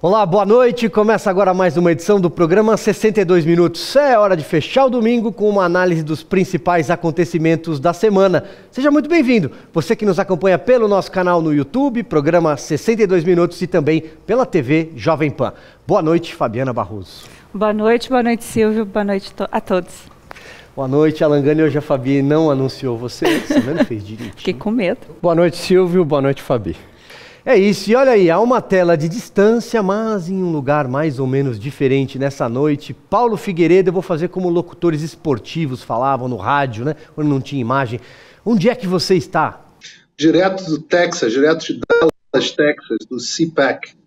Olá, boa noite. Começa agora mais uma edição do programa 62 Minutos. É hora de fechar o domingo com uma análise dos principais acontecimentos da semana. Seja muito bem-vindo. Você que nos acompanha pelo nosso canal no YouTube, programa 62 Minutos e também pela TV Jovem Pan. Boa noite, Fabiana Barroso. Boa noite, Silvio. Boa noite a todos. Boa noite, Alan Gani. Hoje a Fabi não anunciou você. Você não fez direito. Fiquei com medo. Boa noite, Silvio. Boa noite, Fabi. É isso, e olha aí, há uma tela de distância, mas em um lugar mais ou menos diferente nessa noite. Paulo Figueiredo, eu vou fazer como locutores esportivos falavam no rádio, né? Quando não tinha imagem. Onde é que você está? Direto do Texas, direto de Dallas, Texas, do CPAC.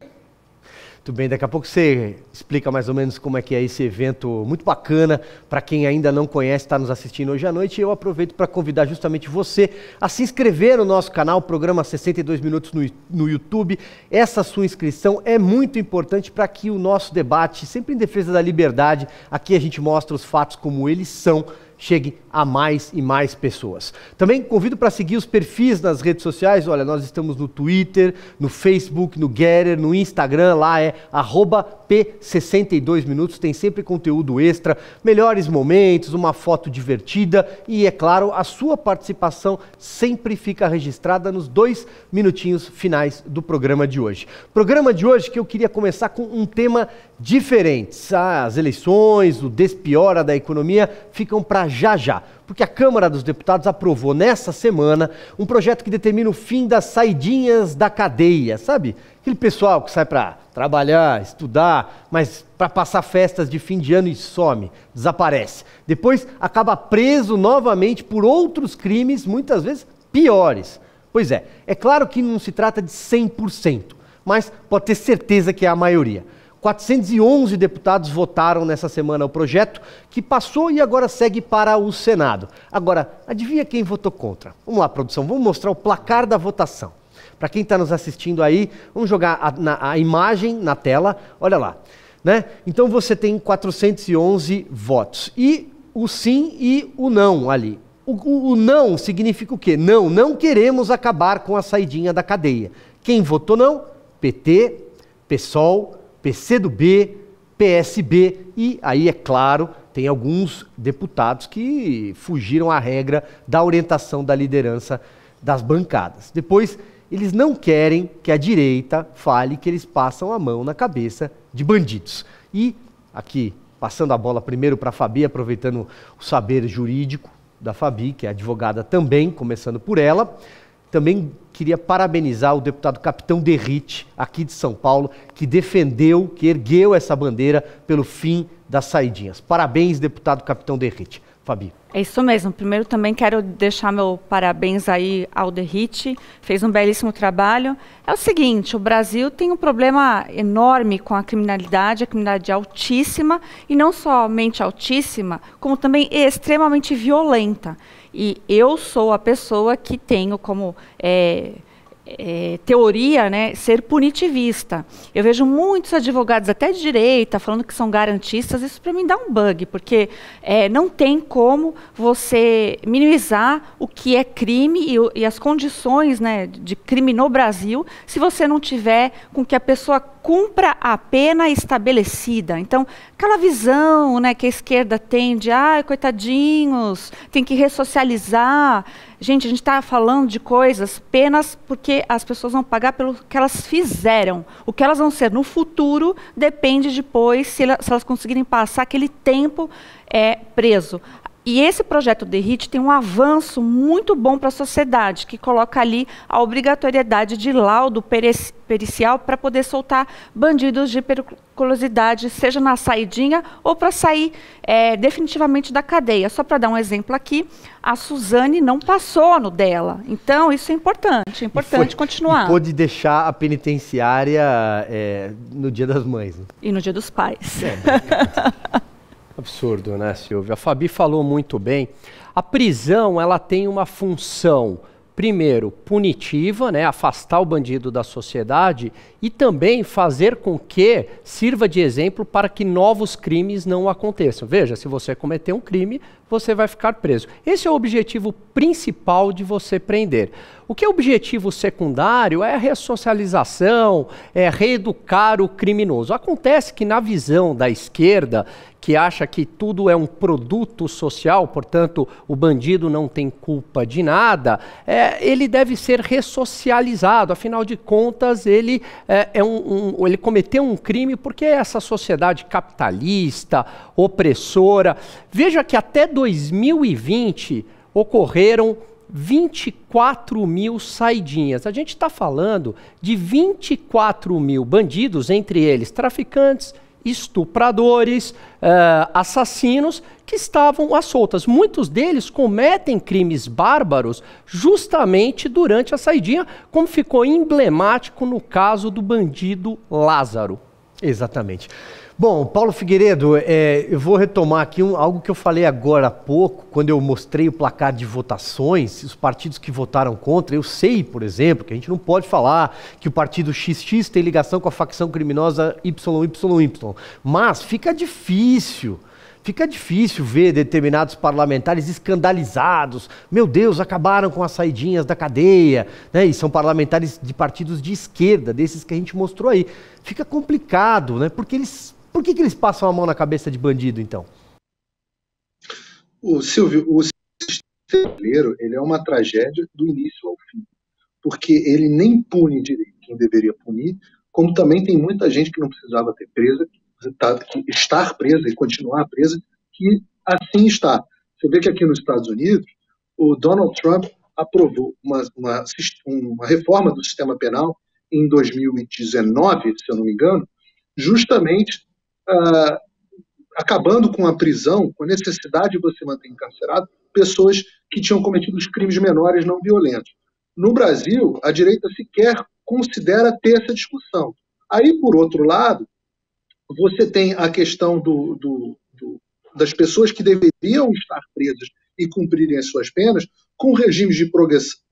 Muito bem, daqui a pouco você explica mais ou menos como é que é esse evento muito bacana. Para quem ainda não conhece, está nos assistindo hoje à noite. Eu aproveito para convidar justamente você a se inscrever no nosso canal, programa 62 Minutos no YouTube. Essa sua inscrição é muito importante para que o nosso debate, sempre em defesa da liberdade, aqui a gente mostra os fatos como eles são, chegue a mais e mais pessoas. Também convido para seguir os perfis nas redes sociais. Olha, nós estamos no Twitter, no Facebook, no Getter, no Instagram, lá é @P62Minutos, tem sempre conteúdo extra, melhores momentos, uma foto divertida e, é claro, a sua participação sempre fica registrada nos 2 minutinhos finais do programa de hoje. Programa de hoje que eu queria começar com um tema diferente. As eleições, o despiora da economia ficam para já, porque a Câmara dos Deputados aprovou nessa semana um projeto que determina o fim das saidinhas da cadeia, sabe? Aquele pessoal que sai para trabalhar, estudar, mas para passar festas de fim de ano e some, desaparece. Depois acaba preso novamente por outros crimes, muitas vezes piores. Pois é claro que não se trata de 100%, mas pode ter certeza que é a maioria. 411 deputados votaram nessa semana o projeto, que passou e agora segue para o Senado. Agora, adivinha quem votou contra? Vamos lá, produção, vamos mostrar o placar da votação. Para quem está nos assistindo aí, vamos jogar a imagem na tela, olha lá. Né? Então você tem 411 votos. E o sim e o não ali. O não significa o quê? Não queremos acabar com a saidinha da cadeia. Quem votou não? PT, PSOL, PCdoB, PSB e aí, é claro, tem alguns deputados que fugiram à regra da orientação da liderança das bancadas. Depois, eles não querem que a direita fale que eles passam a mão na cabeça de bandidos. E aqui, passando a bola primeiro para a Fabi, aproveitando o saber jurídico da Fabi, que é advogada também, começando por ela, também queria parabenizar o deputado Capitão Derrite, aqui de São Paulo, que defendeu, que ergueu essa bandeira pelo fim das saidinhas. Parabéns, deputado Capitão Derrite. Fabi. É isso mesmo. Primeiro também quero deixar meu parabéns aí ao Derrite, fez um belíssimo trabalho. É o seguinte, o Brasil tem um problema enorme com a criminalidade altíssima, e não somente altíssima, como também extremamente violenta. E eu sou a pessoa que tenho como teoria, né, ser punitivista. Eu vejo muitos advogados, até de direita, falando que são garantistas. Isso para mim dá um bug, porque não tem como você minimizar o que é crime e as condições, né, de crime no Brasil, se você não tiver com que a pessoa cumpra a pena estabelecida. Então, aquela visão, né, que a esquerda tem de, coitadinhos, tem que ressocializar. Gente, a gente está falando de coisas, penas, porque as pessoas vão pagar pelo que elas fizeram. O que elas vão ser no futuro depende depois, se elas conseguirem passar aquele tempo preso. E esse projeto Derrite tem um avanço muito bom para a sociedade, que coloca ali a obrigatoriedade de laudo pericial para poder soltar bandidos de periculosidade, seja na saidinha ou para sair definitivamente da cadeia. Só para dar um exemplo aqui, a Suzane não passou no dela. Então, isso é importante continuar. E pôde deixar a penitenciária no Dia das Mães. Né? E no Dia dos Pais. Absurdo, né, Silvio? A Fabi falou muito bem. A prisão, ela tem uma função, primeiro, punitiva, né, afastar o bandido da sociedade e também fazer com que sirva de exemplo para que novos crimes não aconteçam. Veja, se você cometer um crime, você vai ficar preso. Esse é o objetivo principal de você prender. O que é objetivo secundário é a ressocialização, é reeducar o criminoso. Acontece que na visão da esquerda, que acha que tudo é um produto social, portanto o bandido não tem culpa de nada, ele deve ser ressocializado. Afinal de contas, ele cometeu um crime porque essa sociedade capitalista, opressora. Veja que até 2020 ocorreram 24 mil saidinhas. A gente está falando de 24 mil bandidos, entre eles traficantes, estupradores, assassinos, que estavam às soltas. Muitos deles cometem crimes bárbaros justamente durante a saidinha, como ficou emblemático no caso do bandido Lázaro. Exatamente. Bom, Paulo Figueiredo, eu vou retomar aqui algo que eu falei agora há pouco, quando eu mostrei o placar de votações, os partidos que votaram contra. Eu sei, por exemplo, que a gente não pode falar que o partido XX tem ligação com a facção criminosa YYY, mas fica difícil ver determinados parlamentares escandalizados. Meu Deus, acabaram com as saidinhas da cadeia, né? E são parlamentares de partidos de esquerda, desses que a gente mostrou aí. Fica complicado, né? Por que eles passam a mão na cabeça de bandido, então? Silvio, o sistema brasileiro, ele é uma tragédia do início ao fim, porque ele nem pune direito quem deveria punir, como também tem muita gente que não precisava ter presa, que estar presa e continuar presa, que assim está. Você vê que aqui nos Estados Unidos, o Donald Trump aprovou uma reforma do sistema penal em 2019, se eu não me engano, justamente acabando com a prisão, com a necessidade de você manter encarcerado pessoas que tinham cometido os crimes menores não violentos. No Brasil, a direita sequer considera ter essa discussão. Aí, por outro lado, você tem a questão das pessoas que deveriam estar presas e cumprirem as suas penas com regimes de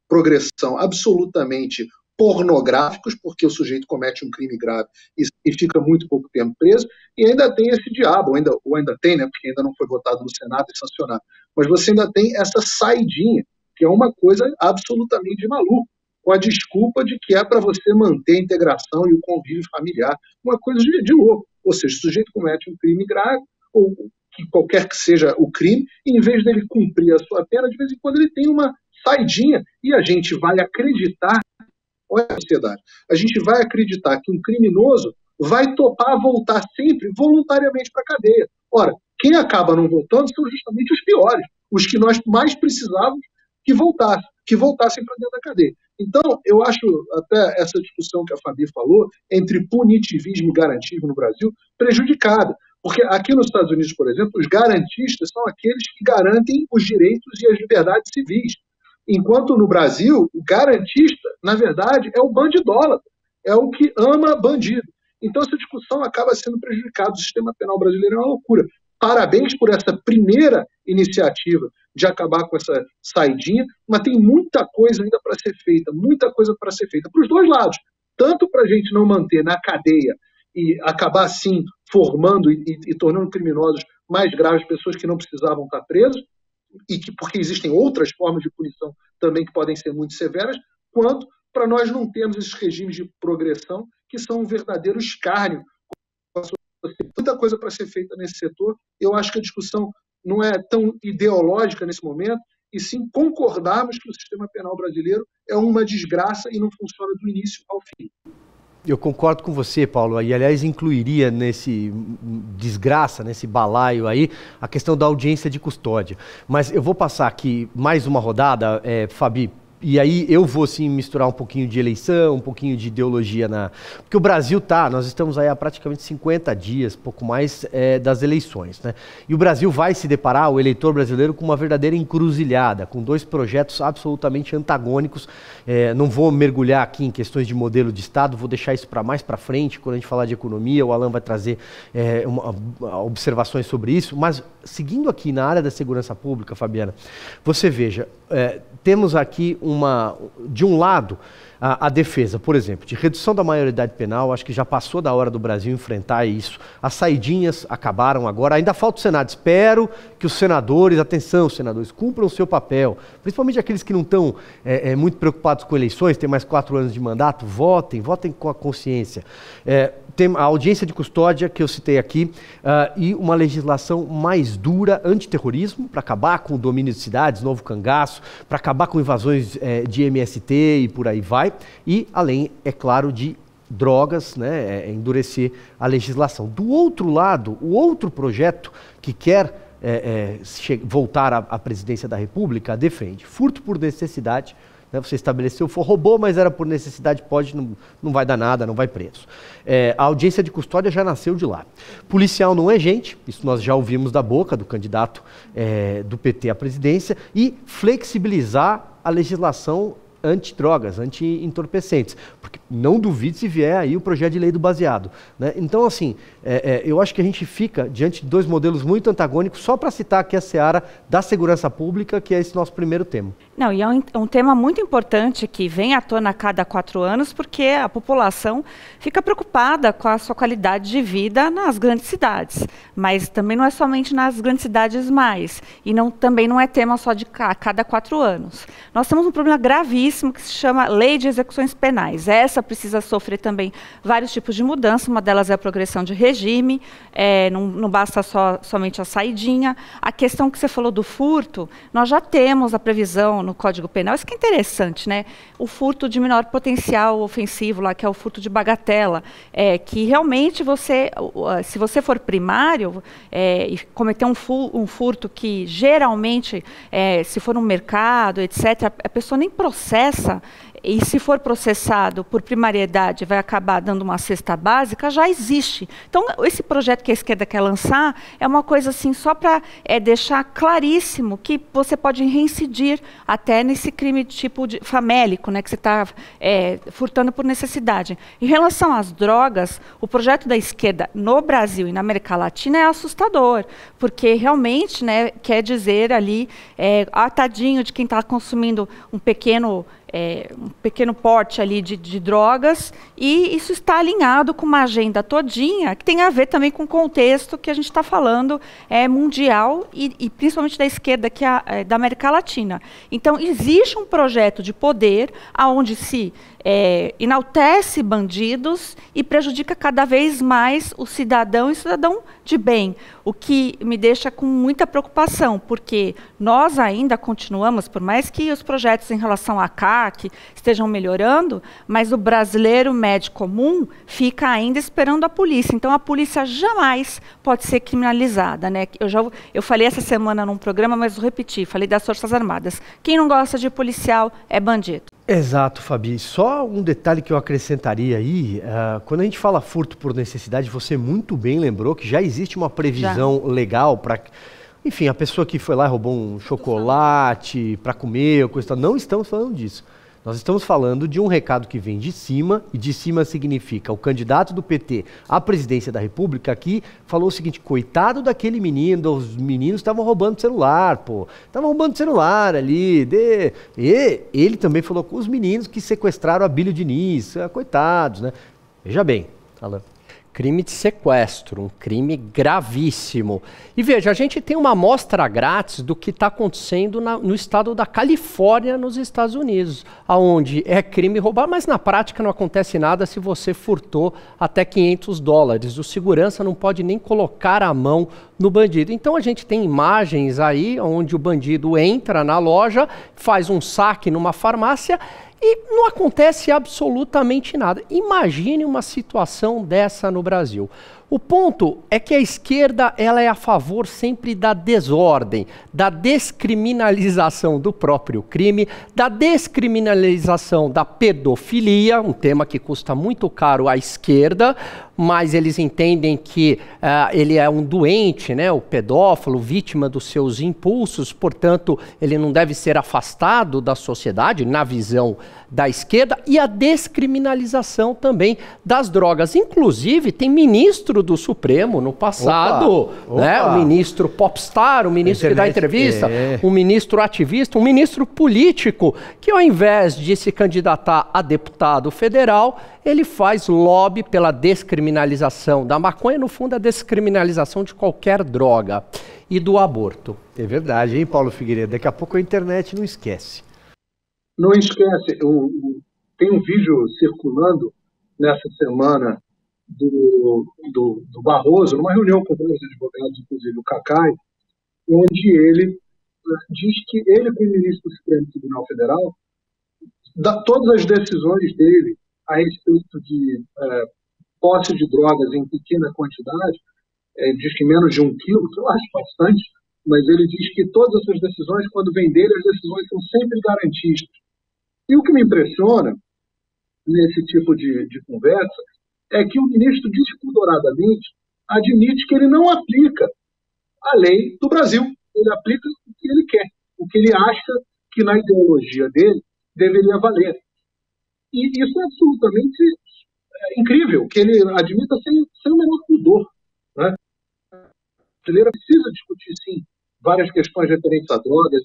progressão absolutamente pornográficos, porque o sujeito comete um crime grave e fica muito pouco tempo preso, e ainda tem esse diabo, ou ainda tem, né, porque ainda não foi votado no Senado e sancionado, mas você ainda tem essa saidinha, que é uma coisa absolutamente maluca, com a desculpa de que é para você manter a integração e o convívio familiar, uma coisa de louco. Ou seja, o sujeito comete um crime grave, ou que qualquer que seja o crime, e em vez dele cumprir a sua pena, de vez em quando ele tem uma saidinha, e a gente vai acreditar, olha a sociedade, a gente vai acreditar que um criminoso vai topar voltar sempre voluntariamente para a cadeia. Ora, quem acaba não voltando são justamente os piores, os que nós mais precisávamos que voltassem para dentro da cadeia. Então, eu acho até essa discussão que a Fabi falou entre punitivismo e garantismo no Brasil prejudicada. Porque aqui nos Estados Unidos, por exemplo, os garantistas são aqueles que garantem os direitos e as liberdades civis. Enquanto no Brasil, o garantista, na verdade, é o bandidólatra, é o que ama bandido. Então, essa discussão acaba sendo prejudicada. O sistema penal brasileiro é uma loucura. Parabéns por essa primeira iniciativa de acabar com essa saidinha, mas tem muita coisa ainda para ser feita, muita coisa para ser feita para os dois lados, tanto para a gente não manter na cadeia e acabar assim formando e tornando criminosos mais graves pessoas que não precisavam estar presas, porque existem outras formas de punição também que podem ser muito severas, quanto para nós não termos esses regimes de progressão que são um verdadeiro escárnio. Muita coisa para ser feita nesse setor. Eu acho que a discussão não é tão ideológica nesse momento, e sim concordarmos que o sistema penal brasileiro é uma desgraça e não funciona do início ao fim. Eu concordo com você, Paulo, e aliás incluiria nesse desgraça, nesse balaio aí, a questão da audiência de custódia. Mas eu vou passar aqui mais uma rodada, Fabi, e aí eu vou sim misturar um pouquinho de eleição, um pouquinho de ideologia porque o Brasil nós estamos aí há praticamente 50 dias, pouco mais, das eleições, né? E o Brasil vai se deparar, o eleitor brasileiro, com uma verdadeira encruzilhada, com dois projetos absolutamente antagônicos. Não vou mergulhar aqui em questões de modelo de Estado, vou deixar isso para mais para frente, quando a gente falar de economia, o Alan vai trazer observações sobre isso, mas seguindo aqui na área da segurança pública, Fabiana, você veja, temos aqui um de um lado, a defesa, por exemplo, de redução da maioridade penal, acho que já passou da hora do Brasil enfrentar isso. As saidinhas acabaram agora, ainda falta o Senado. Espero que os senadores, atenção, senadores, cumpram o seu papel, principalmente aqueles que não estão muito preocupados com eleições, têm mais 4 anos de mandato, votem com a consciência. Tem a audiência de custódia que eu citei aqui e uma legislação mais dura antiterrorismo, para acabar com o domínio de cidades, novo cangaço, para acabar com invasões de MST e por aí vai. E além, é claro, de drogas, né, endurecer a legislação. Do outro lado, o outro projeto que quer voltar à presidência da República defende furto por necessidade. Você estabeleceu, roubou, mas era por necessidade, não vai dar nada, não vai preso. A audiência de custódia já nasceu de lá. Policial não é gente, isso nós já ouvimos da boca do candidato do PT à presidência, e flexibilizar a legislação antidrogas, anti-entorpecentes, porque não duvide se vier aí o projeto de lei do baseado, né? Então, assim, eu acho que a gente fica diante de 2 modelos muito antagônicos, só para citar aqui a seara da segurança pública, que é esse nosso primeiro tema. Não, e é um tema muito importante que vem à tona a cada 4 anos, porque a população fica preocupada com a sua qualidade de vida nas grandes cidades, mas também não é somente nas grandes cidades mais, e também não é tema só de a cada 4 anos. Nós temos um problema gravíssimo que se chama Lei de Execuções Penais. Essa precisa sofrer também vários tipos de mudança, uma delas é a progressão de regime, não basta somente a saidinha. A questão que você falou do furto, nós já temos a previsão no Código Penal, isso que é interessante, né? O furto de menor potencial ofensivo, lá, que é o furto de bagatela, que realmente se você for primário e cometer um furto que geralmente, se for no mercado, etc., a pessoa nem processa, e se for processado por primariedade vai acabar dando uma cesta básica, já existe. Então, esse projeto que a esquerda quer lançar é uma coisa assim, só para deixar claríssimo que você pode reincidir até nesse crime de tipo famélico, né, que você está furtando por necessidade. Em relação às drogas, o projeto da esquerda no Brasil e na América Latina é assustador, porque realmente, né, quer dizer ali, tadinho de quem está consumindo um pequeno porte ali de drogas, e isso está alinhado com uma agenda todinha, que tem a ver também com o contexto que a gente está falando mundial, e principalmente da esquerda, que é da América Latina. Então, existe um projeto de poder onde se enaltece bandidos e prejudica cada vez mais o cidadão e cidadão de bem, o que me deixa com muita preocupação, porque nós ainda continuamos, por mais que os projetos em relação à CAC estejam melhorando, mas o brasileiro médio comum fica ainda esperando a polícia. Então, a polícia jamais pode ser criminalizada, né? Eu falei essa semana num programa, mas vou repetir, falei das Forças Armadas. Quem não gosta de policial é bandido. Exato, Fabi. Só um detalhe que eu acrescentaria aí, quando a gente fala furto por necessidade, você muito bem lembrou que já existe uma previsão legal para... Enfim, a pessoa que foi lá e roubou um chocolate para comer, ou coisa tal, não estamos falando disso. Nós estamos falando de um recado que vem de cima, e de cima significa o candidato do PT à presidência da República aqui falou o seguinte: coitado daquele menino, os meninos estavam roubando celular, pô. Estavam roubando celular ali. E ele também falou com os meninos que sequestraram a Abílio Diniz, coitados, né? Veja bem, Alan. Crime de sequestro, um crime gravíssimo. E veja, a gente tem uma amostra grátis do que está acontecendo no estado da Califórnia, nos Estados Unidos, onde é crime roubar, mas na prática não acontece nada se você furtou até $500. O segurança não pode nem colocar a mão no bandido. Então a gente tem imagens aí onde o bandido entra na loja, faz um saque numa farmácia e não acontece absolutamente nada. Imagine uma situação dessa no Brasil. O ponto é que a esquerda ela é a favor sempre da desordem, da descriminalização do próprio crime, da descriminalização da pedofilia, um tema que custa muito caro à esquerda, mas eles entendem que ele é um doente, né, o pedófilo, vítima dos seus impulsos, portanto, ele não deve ser afastado da sociedade, na visão da esquerda, e a descriminalização também das drogas. Inclusive, tem ministro do Supremo no passado, né? Um ministro popstar, um ministro que dá entrevista, um ministro ativista, um ministro político, que ao invés de se candidatar a deputado federal, ele faz lobby pela descriminalização da maconha, no fundo a descriminalização de qualquer droga, e do aborto. É verdade, hein, Paulo Figueiredo? Daqui a pouco a internet não esquece. Não esquece, tem um vídeo circulando nessa semana do Barroso, numa reunião com vários advogados, inclusive o Cacai, onde ele diz que ele, como ministro do Supremo Tribunal Federal, todas as decisões dele a respeito de posse de drogas em pequena quantidade, diz que menos de 1 quilo, que eu acho bastante, mas ele diz que todas essas decisões, quando vem dele, as decisões são sempre garantistas. E o que me impressiona nesse tipo de conversa é que o ministro despudoradamente admite que ele não aplica a lei do Brasil. Ele aplica o que ele quer, o que ele acha que na ideologia dele deveria valer. E isso é absolutamente incrível, que ele admita sem o menor pudor, né? A brasileira precisa discutir, sim, várias questões referentes a drogas,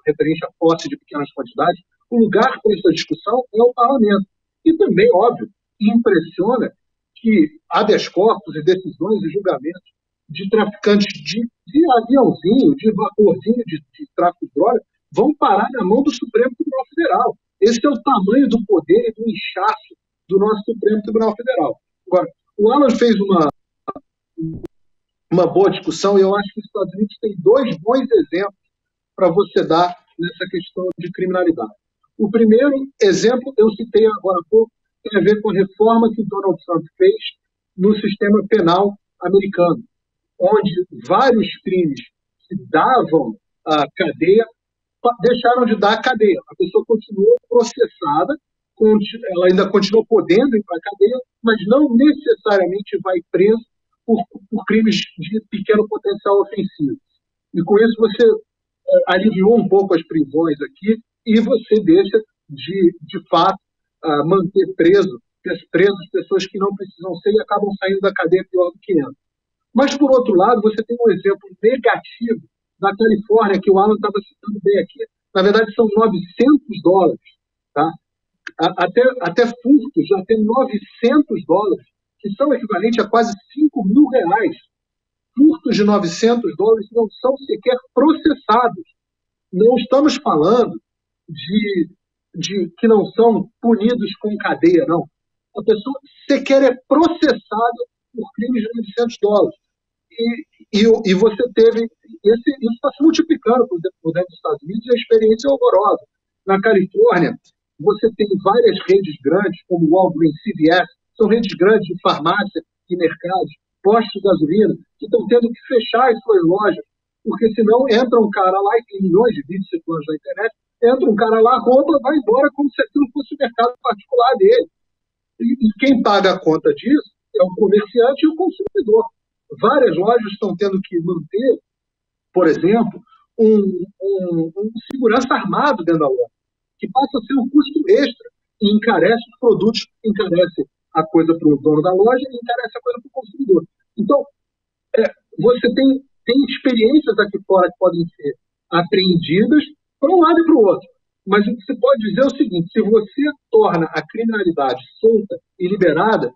referentes à posse de pequenas quantidades. O lugar para essa discussão é o parlamento. E também, óbvio, impressiona que habeas corpus e decisões e julgamentos de traficantes de aviãozinho, de vaporzinho de tráfico de drogas, vão parar na mão do Supremo Tribunal Federal. Esse é o tamanho do poder e do inchaço do nosso Supremo Tribunal Federal. Agora, o Alan fez uma boa discussão, e eu acho que os Estados Unidos têm 2 bons exemplos para você dar nessa questão de criminalidade. O primeiro exemplo, eu citei agora há pouco, tem a ver com a reforma que o Donald Trump fez no sistema penal americano, onde vários crimes que davam a cadeia deixaram de dar cadeia. A pessoa continuou processada, ela ainda continua podendo ir para a cadeia, mas não necessariamente vai preso por crimes de pequeno potencial ofensivo. E com isso você aliviou um pouco as prisões aqui e você deixa de fato manter presos pessoas que não precisam ser e acabam saindo da cadeia pior do que entram. Mas, por outro lado, você tem um exemplo negativo da Califórnia, que o Alan estava citando bem aqui. Na verdade, são $900, tá? Até furtos já tem $900, que são equivalentes a quase R$5.000. Furtos de $900 não são sequer processados. Não estamos falando de que não são punidos com cadeia, não. A pessoa sequer é processada por crimes de $900. E você teve... Isso está se multiplicando por dentro dos Estados Unidos, e a experiência é horrorosa. Na Califórnia, você tem várias redes grandes, como Walgreens, CVS, são redes grandes de farmácia e mercados, postos de gasolina, que estão tendo que fechar as suas lojas, porque senão entra um cara lá, e tem milhões de vídeos circulando na internet, entra um cara lá, rouba, vai embora como se aquilo fosse o mercado particular dele. E quem paga a conta disso é o comerciante e o consumidor. Várias lojas estão tendo que manter, por exemplo, um segurança armado dentro da loja, que passa a ser um custo extra e encarece os produtos, encarece a coisa para o dono da loja e encarece a coisa para o consumidor. Então, você tem experiências aqui fora que podem ser apreendidas para um lado e para o outro. Mas o que você pode dizer é o seguinte: se você torna a criminalidade solta e liberada,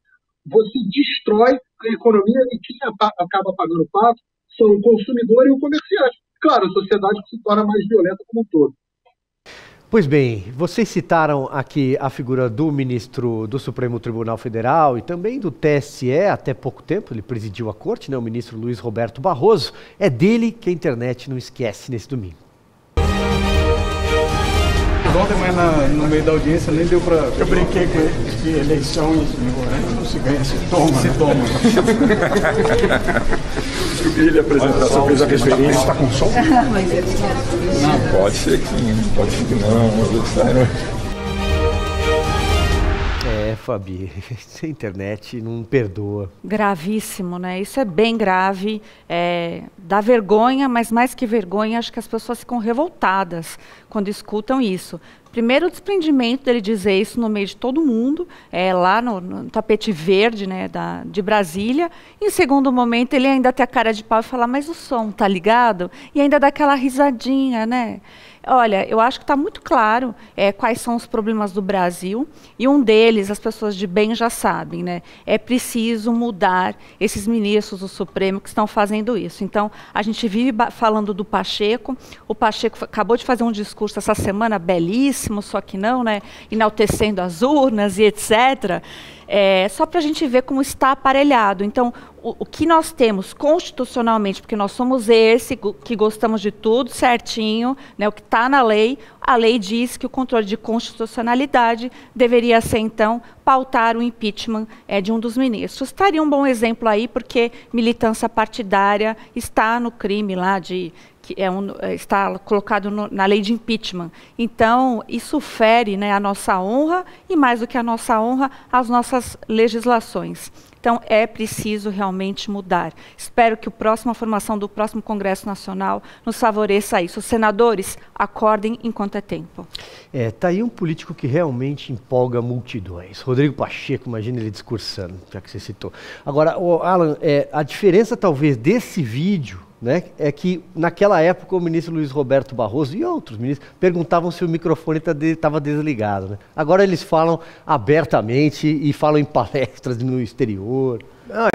você destrói a economia, e quem acaba pagando o pato são o consumidor e o comerciante. Claro, a sociedade que se torna mais violenta como um todo. Pois bem, vocês citaram aqui a figura do ministro do Supremo Tribunal Federal e também do TSE, até pouco tempo, ele presidiu a corte, né, o ministro Luiz Roberto Barroso. É dele que a internet não esquece nesse domingo. Ontem, mas no meio da audiência nem deu para... Eu brinquei com ele que eleições não se ganha, se toma. Se toma. Ele apresentar só fez a referência. Está com som? Não, pode ser que sim, pode ser que não. Fabi, a internet não perdoa. Gravíssimo, né? Isso é bem grave, dá vergonha, mas mais que vergonha, acho que as pessoas ficam revoltadas quando escutam isso. Primeiro, o desprendimento dele dizer isso no meio de todo mundo, lá no tapete verde, né, de Brasília. Em segundo momento, ele ainda tem a cara de pau e fala, mas o som tá ligado? E ainda dá aquela risadinha, né? Olha, eu acho que está muito claro quais são os problemas do Brasil, e um deles as pessoas de bem já sabem, né? É preciso mudar esses ministros do Supremo que estão fazendo isso. Então, a gente vive falando do Pacheco, o Pacheco acabou de fazer um discurso essa semana belíssimo, só que não, né? Enaltecendo as urnas e etc., só para a gente ver como está aparelhado. Então, o que nós temos constitucionalmente, porque nós somos que gostamos de tudo certinho, né, o que está na lei, a lei diz que o controle de constitucionalidade deveria ser, então, pautar o impeachment de um dos ministros. Estaria um bom exemplo aí, porque militância partidária está no crime lá está colocado na lei de impeachment. Então, isso fere, né, a nossa honra e, mais do que a nossa honra, as nossas legislações. Então, é preciso realmente mudar. Espero que a formação do próximo Congresso Nacional nos favoreça isso. Os senadores, acordem enquanto é tempo. Tá aí um político que realmente empolga multidões. Rodrigo Pacheco, imagina ele discursando, já que você citou. Agora, Alan, a diferença talvez desse vídeo, né, é que naquela época o ministro Luiz Roberto Barroso e outros ministros perguntavam se o microfone estava desligado, né? Agora eles falam abertamente e falam em palestras no exterior.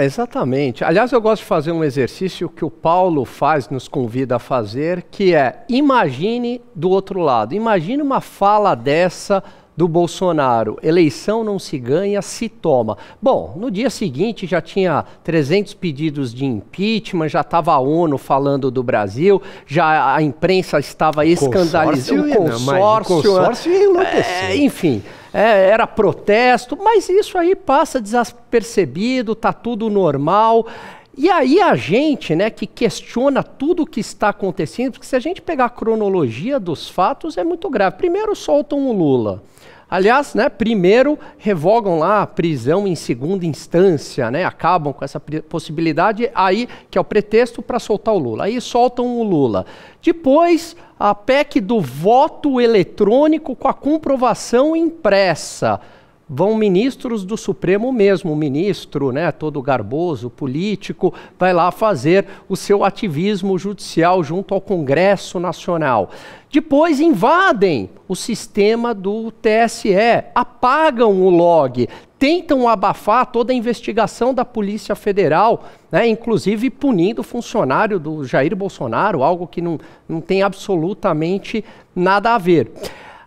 Exatamente. Aliás, eu gosto de fazer um exercício que o Paulo nos convida a fazer, que é: imagine do outro lado, imagine uma fala dessa do Bolsonaro: eleição não se ganha, se toma. Bom, no dia seguinte já tinha 300 pedidos de impeachment, já estava a ONU falando do Brasil, já a imprensa estava escandalizando, o consórcio ia enlouquecer. Enfim, era protesto, mas isso aí passa desapercebido, está tudo normal. E aí a gente, né, que questiona tudo o que está acontecendo, porque se a gente pegar a cronologia dos fatos, é muito grave. Primeiro soltam o Lula. Aliás, né, primeiro revogam lá a prisão em segunda instância, né, acabam com essa possibilidade, aí que é o pretexto para soltar o Lula. Aí soltam o Lula. Depois, a PEC do voto eletrônico com a comprovação impressa. Vão ministros do Supremo mesmo, o ministro, né, todo garboso, político, vai lá fazer o seu ativismo judicial junto ao Congresso Nacional. Depois invadem o sistema do TSE, apagam o log, tentam abafar toda a investigação da Polícia Federal, né, inclusive punindo o funcionário do Jair Bolsonaro, algo que não tem absolutamente nada a ver.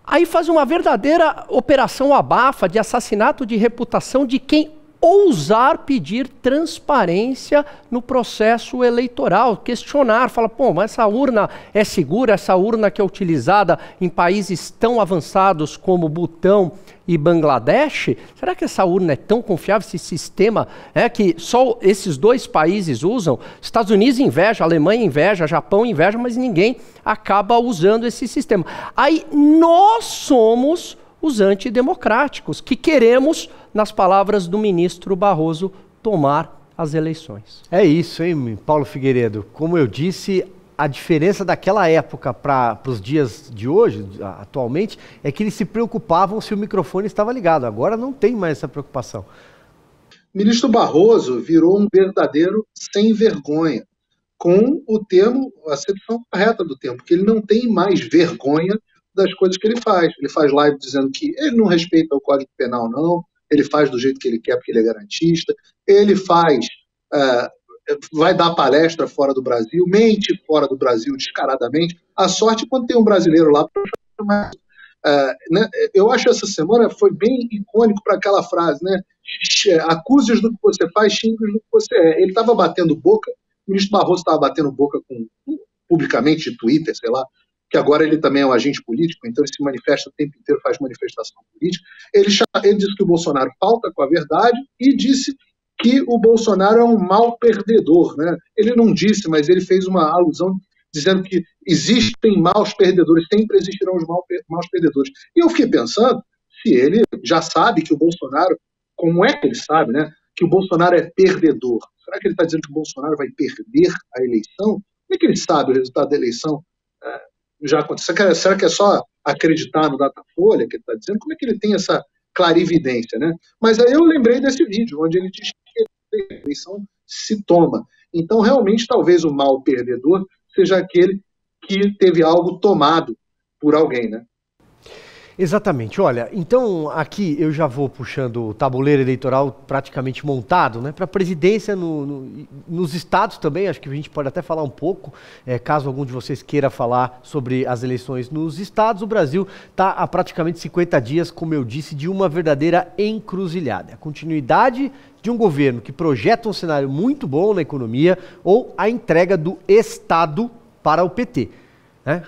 Aí faz uma verdadeira operação abafa de assassinato de reputação de quem ousar pedir transparência no processo eleitoral, questionar, fala, pô, mas essa urna é segura, essa urna que é utilizada em países tão avançados como Butão e Bangladesh, será que essa urna é tão confiável, esse sistema que só esses dois países usam? Estados Unidos inveja, Alemanha inveja, Japão inveja, mas ninguém acaba usando esse sistema. Aí nós somos os antidemocráticos, que queremos, nas palavras do ministro Barroso, tomar as eleições. É isso, hein, Paulo Figueiredo? Como eu disse, a diferença daquela época para os dias de hoje, atualmente, é que eles se preocupavam se o microfone estava ligado. Agora não tem mais essa preocupação. O ministro Barroso virou um verdadeiro sem vergonha, com o termo, a acepção correta do termo, porque ele não tem mais vergonha das coisas que ele faz. Ele faz live dizendo que ele não respeita o Código Penal, não, ele faz do jeito que ele quer porque ele é garantista, ele vai dar palestra fora do Brasil, mente fora do Brasil descaradamente. A sorte quando tem um brasileiro lá para né? Eu acho que essa semana foi bem icônico para aquela frase, né? Acuse-os do que você faz, xingue-os do que você é. Ele estava batendo boca, o ministro Barroso estava batendo boca publicamente de Twitter, sei lá, que agora ele também é um agente político, então ele se manifesta o tempo inteiro, faz manifestação política. Ele disse que o Bolsonaro falta com a verdade e disse que o Bolsonaro é um mau perdedor, né? Ele não disse, mas ele fez uma alusão dizendo que existem maus perdedores, sempre existirão os maus perdedores. E eu fiquei pensando, se ele já sabe que o Bolsonaro, como é que ele sabe, né, que o Bolsonaro é perdedor? Será que ele está dizendo que o Bolsonaro vai perder a eleição? Como é que ele sabe o resultado da eleição? Já aconteceu? Será que é só acreditar no Datafolha, que ele está dizendo, como é que ele tem essa clarividência, né? Mas aí eu lembrei desse vídeo, onde ele diz que a eleição se toma. Então, realmente, talvez o mal perdedor seja aquele que teve algo tomado por alguém, né? Exatamente. Olha, então aqui eu já vou puxando o tabuleiro eleitoral praticamente montado, né? Para a presidência nos estados também, acho que a gente pode até falar um pouco, caso algum de vocês queira falar sobre as eleições nos estados. O Brasil está há praticamente 50 dias, como eu disse, de uma verdadeira encruzilhada. A continuidade de um governo que projeta um cenário muito bom na economia ou a entrega do Estado para o PT.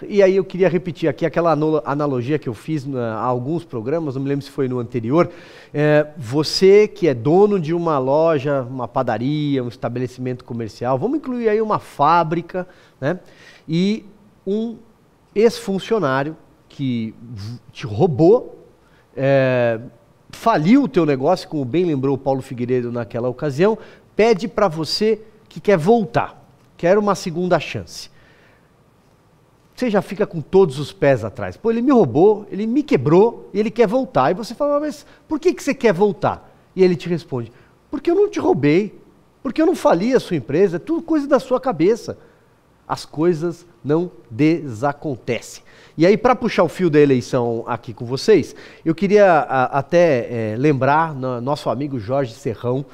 E aí eu queria repetir aqui aquela analogia que eu fiz há alguns programas, não me lembro se foi no anterior. Você que é dono de uma loja, uma padaria, um estabelecimento comercial, vamos incluir aí uma fábrica, né? E um ex-funcionário que te roubou, faliu o teu negócio, como bem lembrou o Paulo Figueiredo naquela ocasião, pede para você que quer voltar, quer uma segunda chance. Você já fica com todos os pés atrás. Pô, ele me roubou, ele me quebrou e ele quer voltar. E você fala, mas por que você quer voltar? E ele te responde, porque eu não te roubei, porque eu não fali a sua empresa, é tudo coisa da sua cabeça. As coisas não desacontecem. E aí, para puxar o fio da eleição aqui com vocês, eu queria até lembrar nosso amigo Jorge Serrão,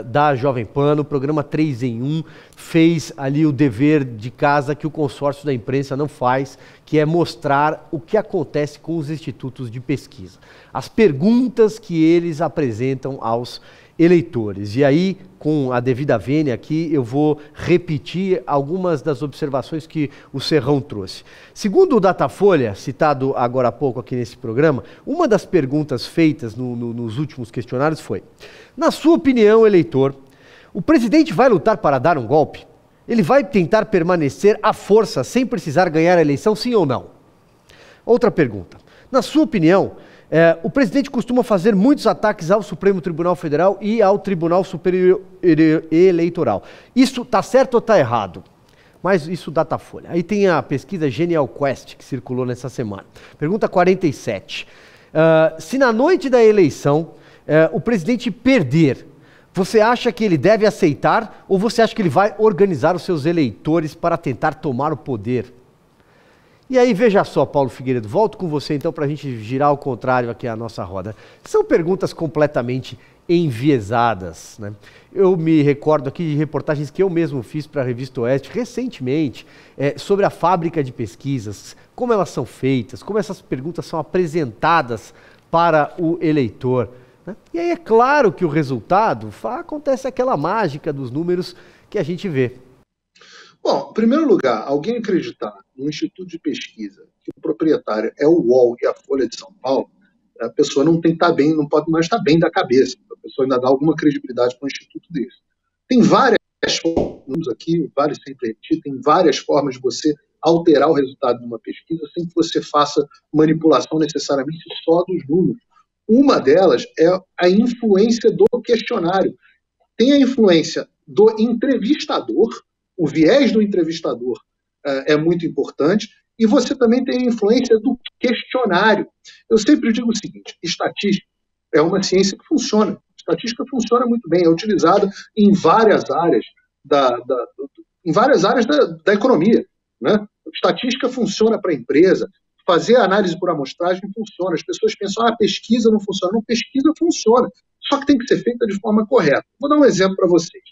da Jovem Pan, no programa 3 em 1, fez ali o dever de casa que o consórcio da imprensa não faz, que é mostrar o que acontece com os institutos de pesquisa. As perguntas que eles apresentam aos eleitores. E aí, com a devida vênia aqui, eu vou repetir algumas das observações que o Serrão trouxe. Segundo o Datafolha, citado agora há pouco aqui nesse programa, uma das perguntas feitas nos últimos questionários foi: na sua opinião, eleitor, o presidente vai lutar para dar um golpe? Ele vai tentar permanecer à força sem precisar ganhar a eleição, sim ou não? Outra pergunta: na sua opinião, o presidente costuma fazer muitos ataques ao Supremo Tribunal Federal e ao Tribunal Superior Eleitoral. Isso está certo ou está errado? Mas isso Datafolha. Aí tem a pesquisa Genial Quest, que circulou nessa semana. Pergunta 47. Se na noite da eleição o presidente perder, você acha que ele deve aceitar ou você acha que ele vai organizar os seus eleitores para tentar tomar o poder? E aí, veja só, Paulo Figueiredo, volto com você então para a gente girar ao contrário aqui a nossa roda. São perguntas completamente enviesadas, né? Eu me recordo aqui de reportagens que eu mesmo fiz para a Revista Oeste recentemente, sobre a fábrica de pesquisas, como elas são feitas, como essas perguntas são apresentadas para o eleitor, né? E aí é claro que o resultado acontece aquela mágica dos números que a gente vê. Bom, em primeiro lugar, alguém acreditar no instituto de pesquisa que o proprietário é o UOL e a Folha de São Paulo, a pessoa não tem que estar bem, não pode mais estar bem da cabeça. A pessoa ainda dá alguma credibilidade para um instituto desse. Tem várias formas aqui, vale sempre repetir, tem várias formas de você alterar o resultado de uma pesquisa sem que você faça manipulação necessariamente só dos números. Uma delas é a influência do questionário. Tem a influência do entrevistador, o viés do entrevistador é muito importante, e você também tem a influência do questionário. Eu sempre digo o seguinte: estatística é uma ciência que funciona. Estatística funciona muito bem, é utilizada em várias áreas da economia, né? Estatística funciona para a empresa, fazer análise por amostragem funciona. As pessoas pensam, pesquisa não funciona. Não, pesquisa funciona, só que tem que ser feita de forma correta. Vou dar um exemplo para vocês.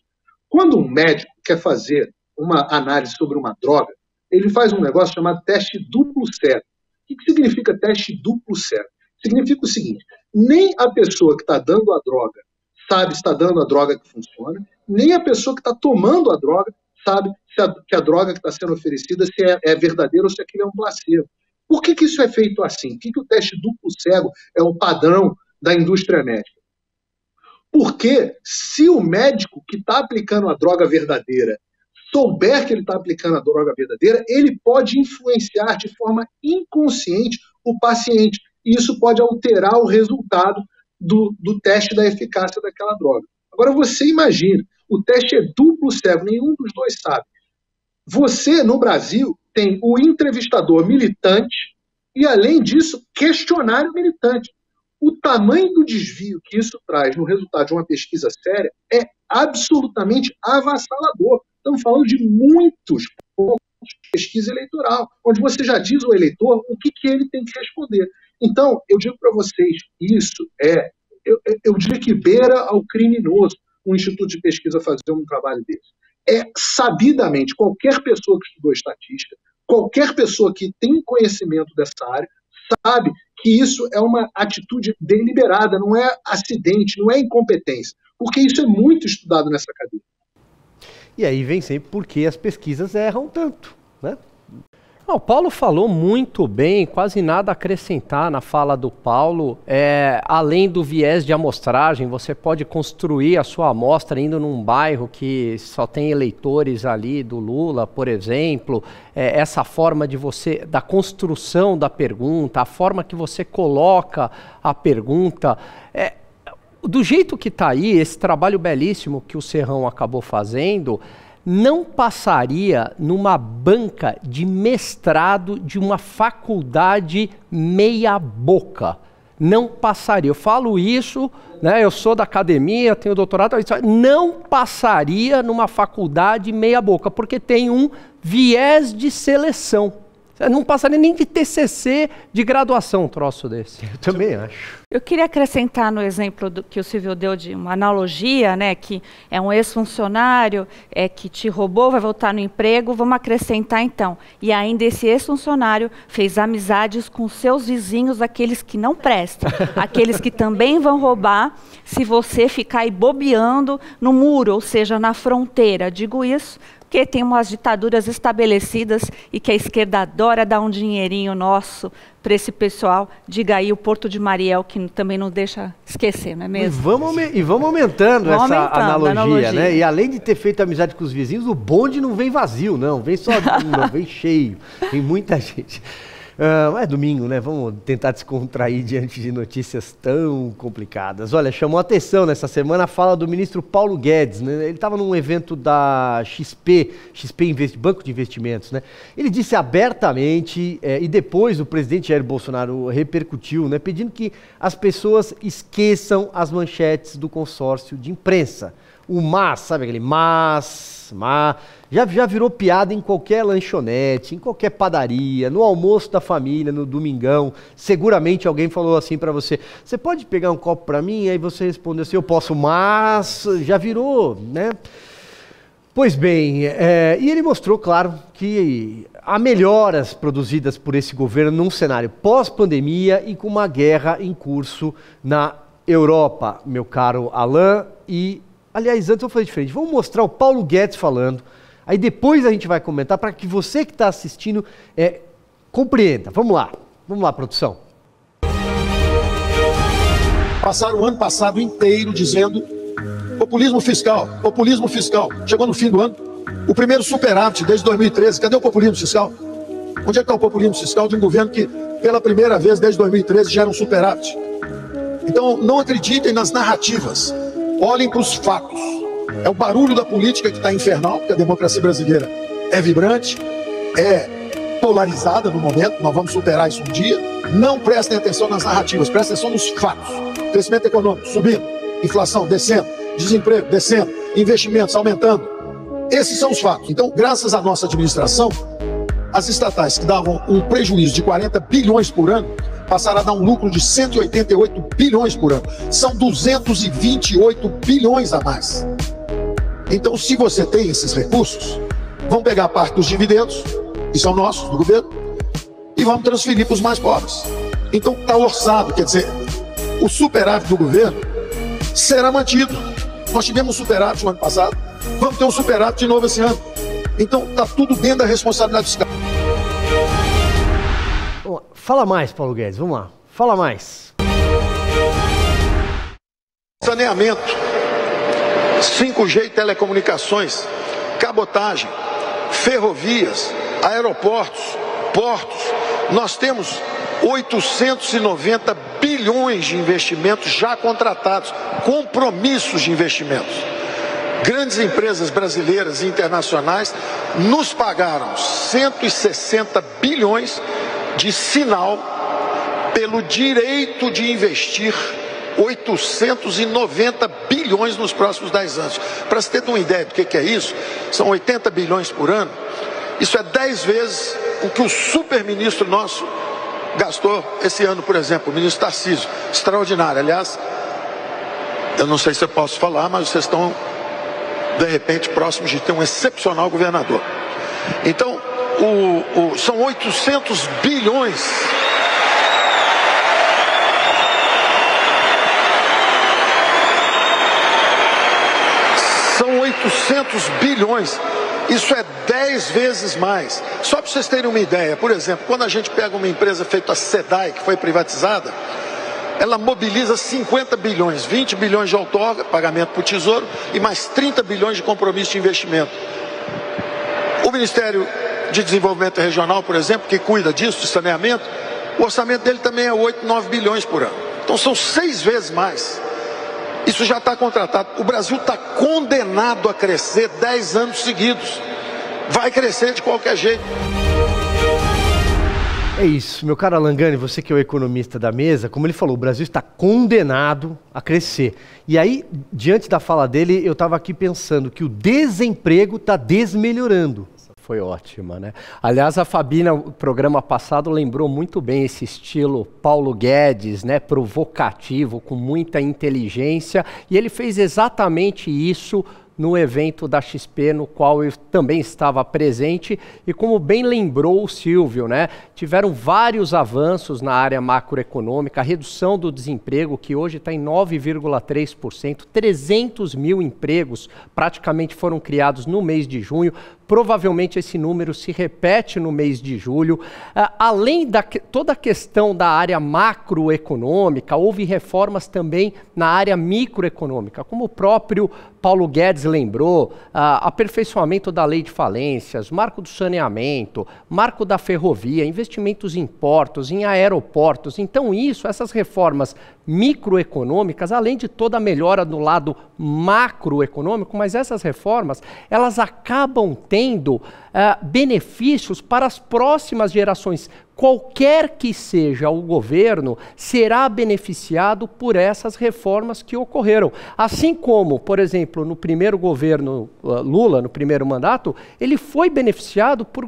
Quando um médico quer fazer uma análise sobre uma droga, ele faz um negócio chamado teste duplo cego. O que significa teste duplo cego? Significa o seguinte: nem a pessoa que está dando a droga sabe se está dando a droga que funciona, nem a pessoa que está tomando a droga sabe que a droga que está sendo oferecida se é verdadeira ou se aquilo é um placebo. Por que isso é feito assim? Por que o teste duplo cego é o padrão da indústria médica? Porque se o médico que está aplicando a droga verdadeira souber que ele está aplicando a droga verdadeira, ele pode influenciar de forma inconsciente o paciente. E isso pode alterar o resultado do teste da eficácia daquela droga. Agora você imagina, o teste é duplo cego, nenhum dos dois sabe. Você, no Brasil, tem o entrevistador militante E, além disso, questionário militante. O tamanho do desvio que isso traz no resultado de uma pesquisa séria é absolutamente avassalador. Estamos falando de muitos pontos de pesquisa eleitoral, onde você já diz ao eleitor o que ele tem que responder. Então, eu digo para vocês, isso eu diria que beira ao criminoso um instituto de pesquisa fazer um trabalho desse. Sabidamente, qualquer pessoa que estudou estatística, qualquer pessoa que tem conhecimento dessa área, sabe que isso é uma atitude deliberada, não é acidente, não é incompetência, porque isso é muito estudado nessa cadeia. E aí vem sempre porque as pesquisas erram tanto, né? O Paulo falou muito bem, quase nada a acrescentar na fala do Paulo. Além do viés de amostragem, você pode construir a sua amostra indo num bairro que só tem eleitores ali do Lula, por exemplo. Essa forma da construção da pergunta, a forma que você coloca a pergunta. Do jeito que está aí, esse trabalho belíssimo que o Serrão acabou fazendo, não passaria numa banca de mestrado de uma faculdade meia boca. Não passaria. Eu falo isso, né? Eu sou da academia, tenho doutorado, não passaria numa faculdade meia boca, porque tem um viés de seleção. Não passaria nem de TCC de graduação um troço desse. Eu também acho. Eu queria acrescentar no exemplo que o Silvio deu de uma analogia, né, que é um ex-funcionário que te roubou, vai voltar no emprego, vamos acrescentar então. E ainda esse ex-funcionário fez amizades com seus vizinhos, aqueles que não prestam, aqueles que também vão roubar se você ficar aí bobeando no muro, ou seja, na fronteira. Digo isso porque tem umas ditaduras estabelecidas e que a esquerda adora dar um dinheirinho nosso para esse pessoal. Diga aí o Porto de Mariel, que também não deixa esquecer, não é mesmo? E vamos aumentando essa analogia, né? E além de ter feito amizade com os vizinhos, o bonde não vem vazio, não. Vem só não, vem cheio. Tem muita gente. É domingo, né? Vamos tentar descontrair diante de notícias tão complicadas. Olha, chamou a atenção nessa semana a fala do ministro Paulo Guedes, né? Ele estava num evento da XP Banco de Investimentos, né? Ele disse abertamente, e depois o presidente Jair Bolsonaro repercutiu, né? Pedindo que as pessoas esqueçam as manchetes do consórcio de imprensa. O mas, sabe aquele mas, já virou piada em qualquer lanchonete, em qualquer padaria, no almoço da família, no domingão. Seguramente alguém falou assim pra você, você pode pegar um copo pra mim? Aí você respondeu assim, eu posso, mas já virou, né? Pois bem, e ele mostrou, claro, que há melhoras produzidas por esse governo num cenário pós-pandemia e com uma guerra em curso na Europa, meu caro Alain. Aliás, antes eu vou fazer diferente. Vamos mostrar o Paulo Guedes falando. Aí depois a gente vai comentar para que você que está assistindo compreenda. Vamos lá, produção. Passaram o ano passado inteiro dizendo populismo fiscal. Chegou no fim do ano, o primeiro superávit desde 2013. Cadê o populismo fiscal? Onde é que está o populismo fiscal de um governo que, pela primeira vez desde 2013, gera um superávit? Então, não acreditem nas narrativas. Olhem para os fatos. É o barulho da política que está infernal, porque a democracia brasileira é vibrante, é polarizada no momento, nós vamos superar isso um dia. Não prestem atenção nas narrativas, prestem atenção nos fatos. Crescimento econômico subindo, inflação descendo, desemprego descendo, investimentos aumentando. Esses são os fatos. Então, graças à nossa administração, as estatais que davam um prejuízo de 40 bilhões por ano, passaram a dar um lucro de 188 bilhões por ano. São 228 bilhões a mais. Então, se você tem esses recursos, vamos pegar parte dos dividendos, que são nossos, do governo, e vamos transferir para os mais pobres. Então, está orçado, quer dizer, o superávit do governo será mantido. Nós tivemos um superávit no ano passado, vamos ter um superávit de novo esse ano. Então, está tudo dentro da responsabilidade fiscal. Fala mais, Paulo Guedes, vamos lá. Fala mais. Saneamento, 5G e telecomunicações, cabotagem, ferrovias, aeroportos, portos. Nós temos 890 bilhões de investimentos já contratados, compromissos de investimentos. Grandes empresas brasileiras e internacionais nos pagaram 160 bilhões de sinal pelo direito de investir 890 bilhões nos próximos 10 anos. Para você ter uma ideia do que é isso, são 80 bilhões por ano. Isso é 10 vezes o que o super-ministro nosso gastou esse ano, por exemplo, o ministro Tarcísio. Extraordinário. Aliás, eu não sei se eu posso falar, mas vocês estão, de repente, próximos de ter um excepcional governador. Então, são 800 bilhões. São 800 bilhões. Isso é 10 vezes mais. Só para vocês terem uma ideia, por exemplo, quando a gente pega uma empresa feita a SEDAI, que foi privatizada, ela mobiliza 50 bilhões, 20 bilhões de outorga, pagamento para o Tesouro, e mais 30 bilhões de compromisso de investimento. O Ministério de Desenvolvimento Regional, por exemplo, que cuida disso, de saneamento, o orçamento dele também é 8, 9 bilhões por ano. Então são 6 vezes mais. Isso já está contratado. O Brasil está condenado a crescer 10 anos seguidos. Vai crescer de qualquer jeito. É isso, meu caro Alan Gani, você que é o economista da mesa, como ele falou, o Brasil está condenado a crescer. E aí, diante da fala dele, eu estava aqui pensando que o desemprego está desmelhorando. Foi ótima, né? Aliás, a Fabi, no programa passado, lembrou muito bem esse estilo Paulo Guedes, né? Provocativo, com muita inteligência. E ele fez exatamente isso no evento da XP, no qual eu também estava presente, e como bem lembrou o Silvio, né, tiveram vários avanços na área macroeconômica, a redução do desemprego, que hoje está em 9,3%, 300 mil empregos praticamente foram criados no mês de junho, provavelmente esse número se repete no mês de julho. Além da toda a questão da área macroeconômica, houve reformas também na área microeconômica, como o próprio Paulo Guedes lembrou, aperfeiçoamento da lei de falências, marco do saneamento, marco da ferrovia, investimentos em portos, em aeroportos. Então essas reformas microeconômicas, além de toda a melhora no lado macroeconômico, mas essas reformas, elas acabam tendo benefícios para as próximas gerações. Qualquer que seja o governo, será beneficiado por essas reformas que ocorreram. Assim como, por exemplo, no primeiro governo Lula, no primeiro mandato, ele foi beneficiado por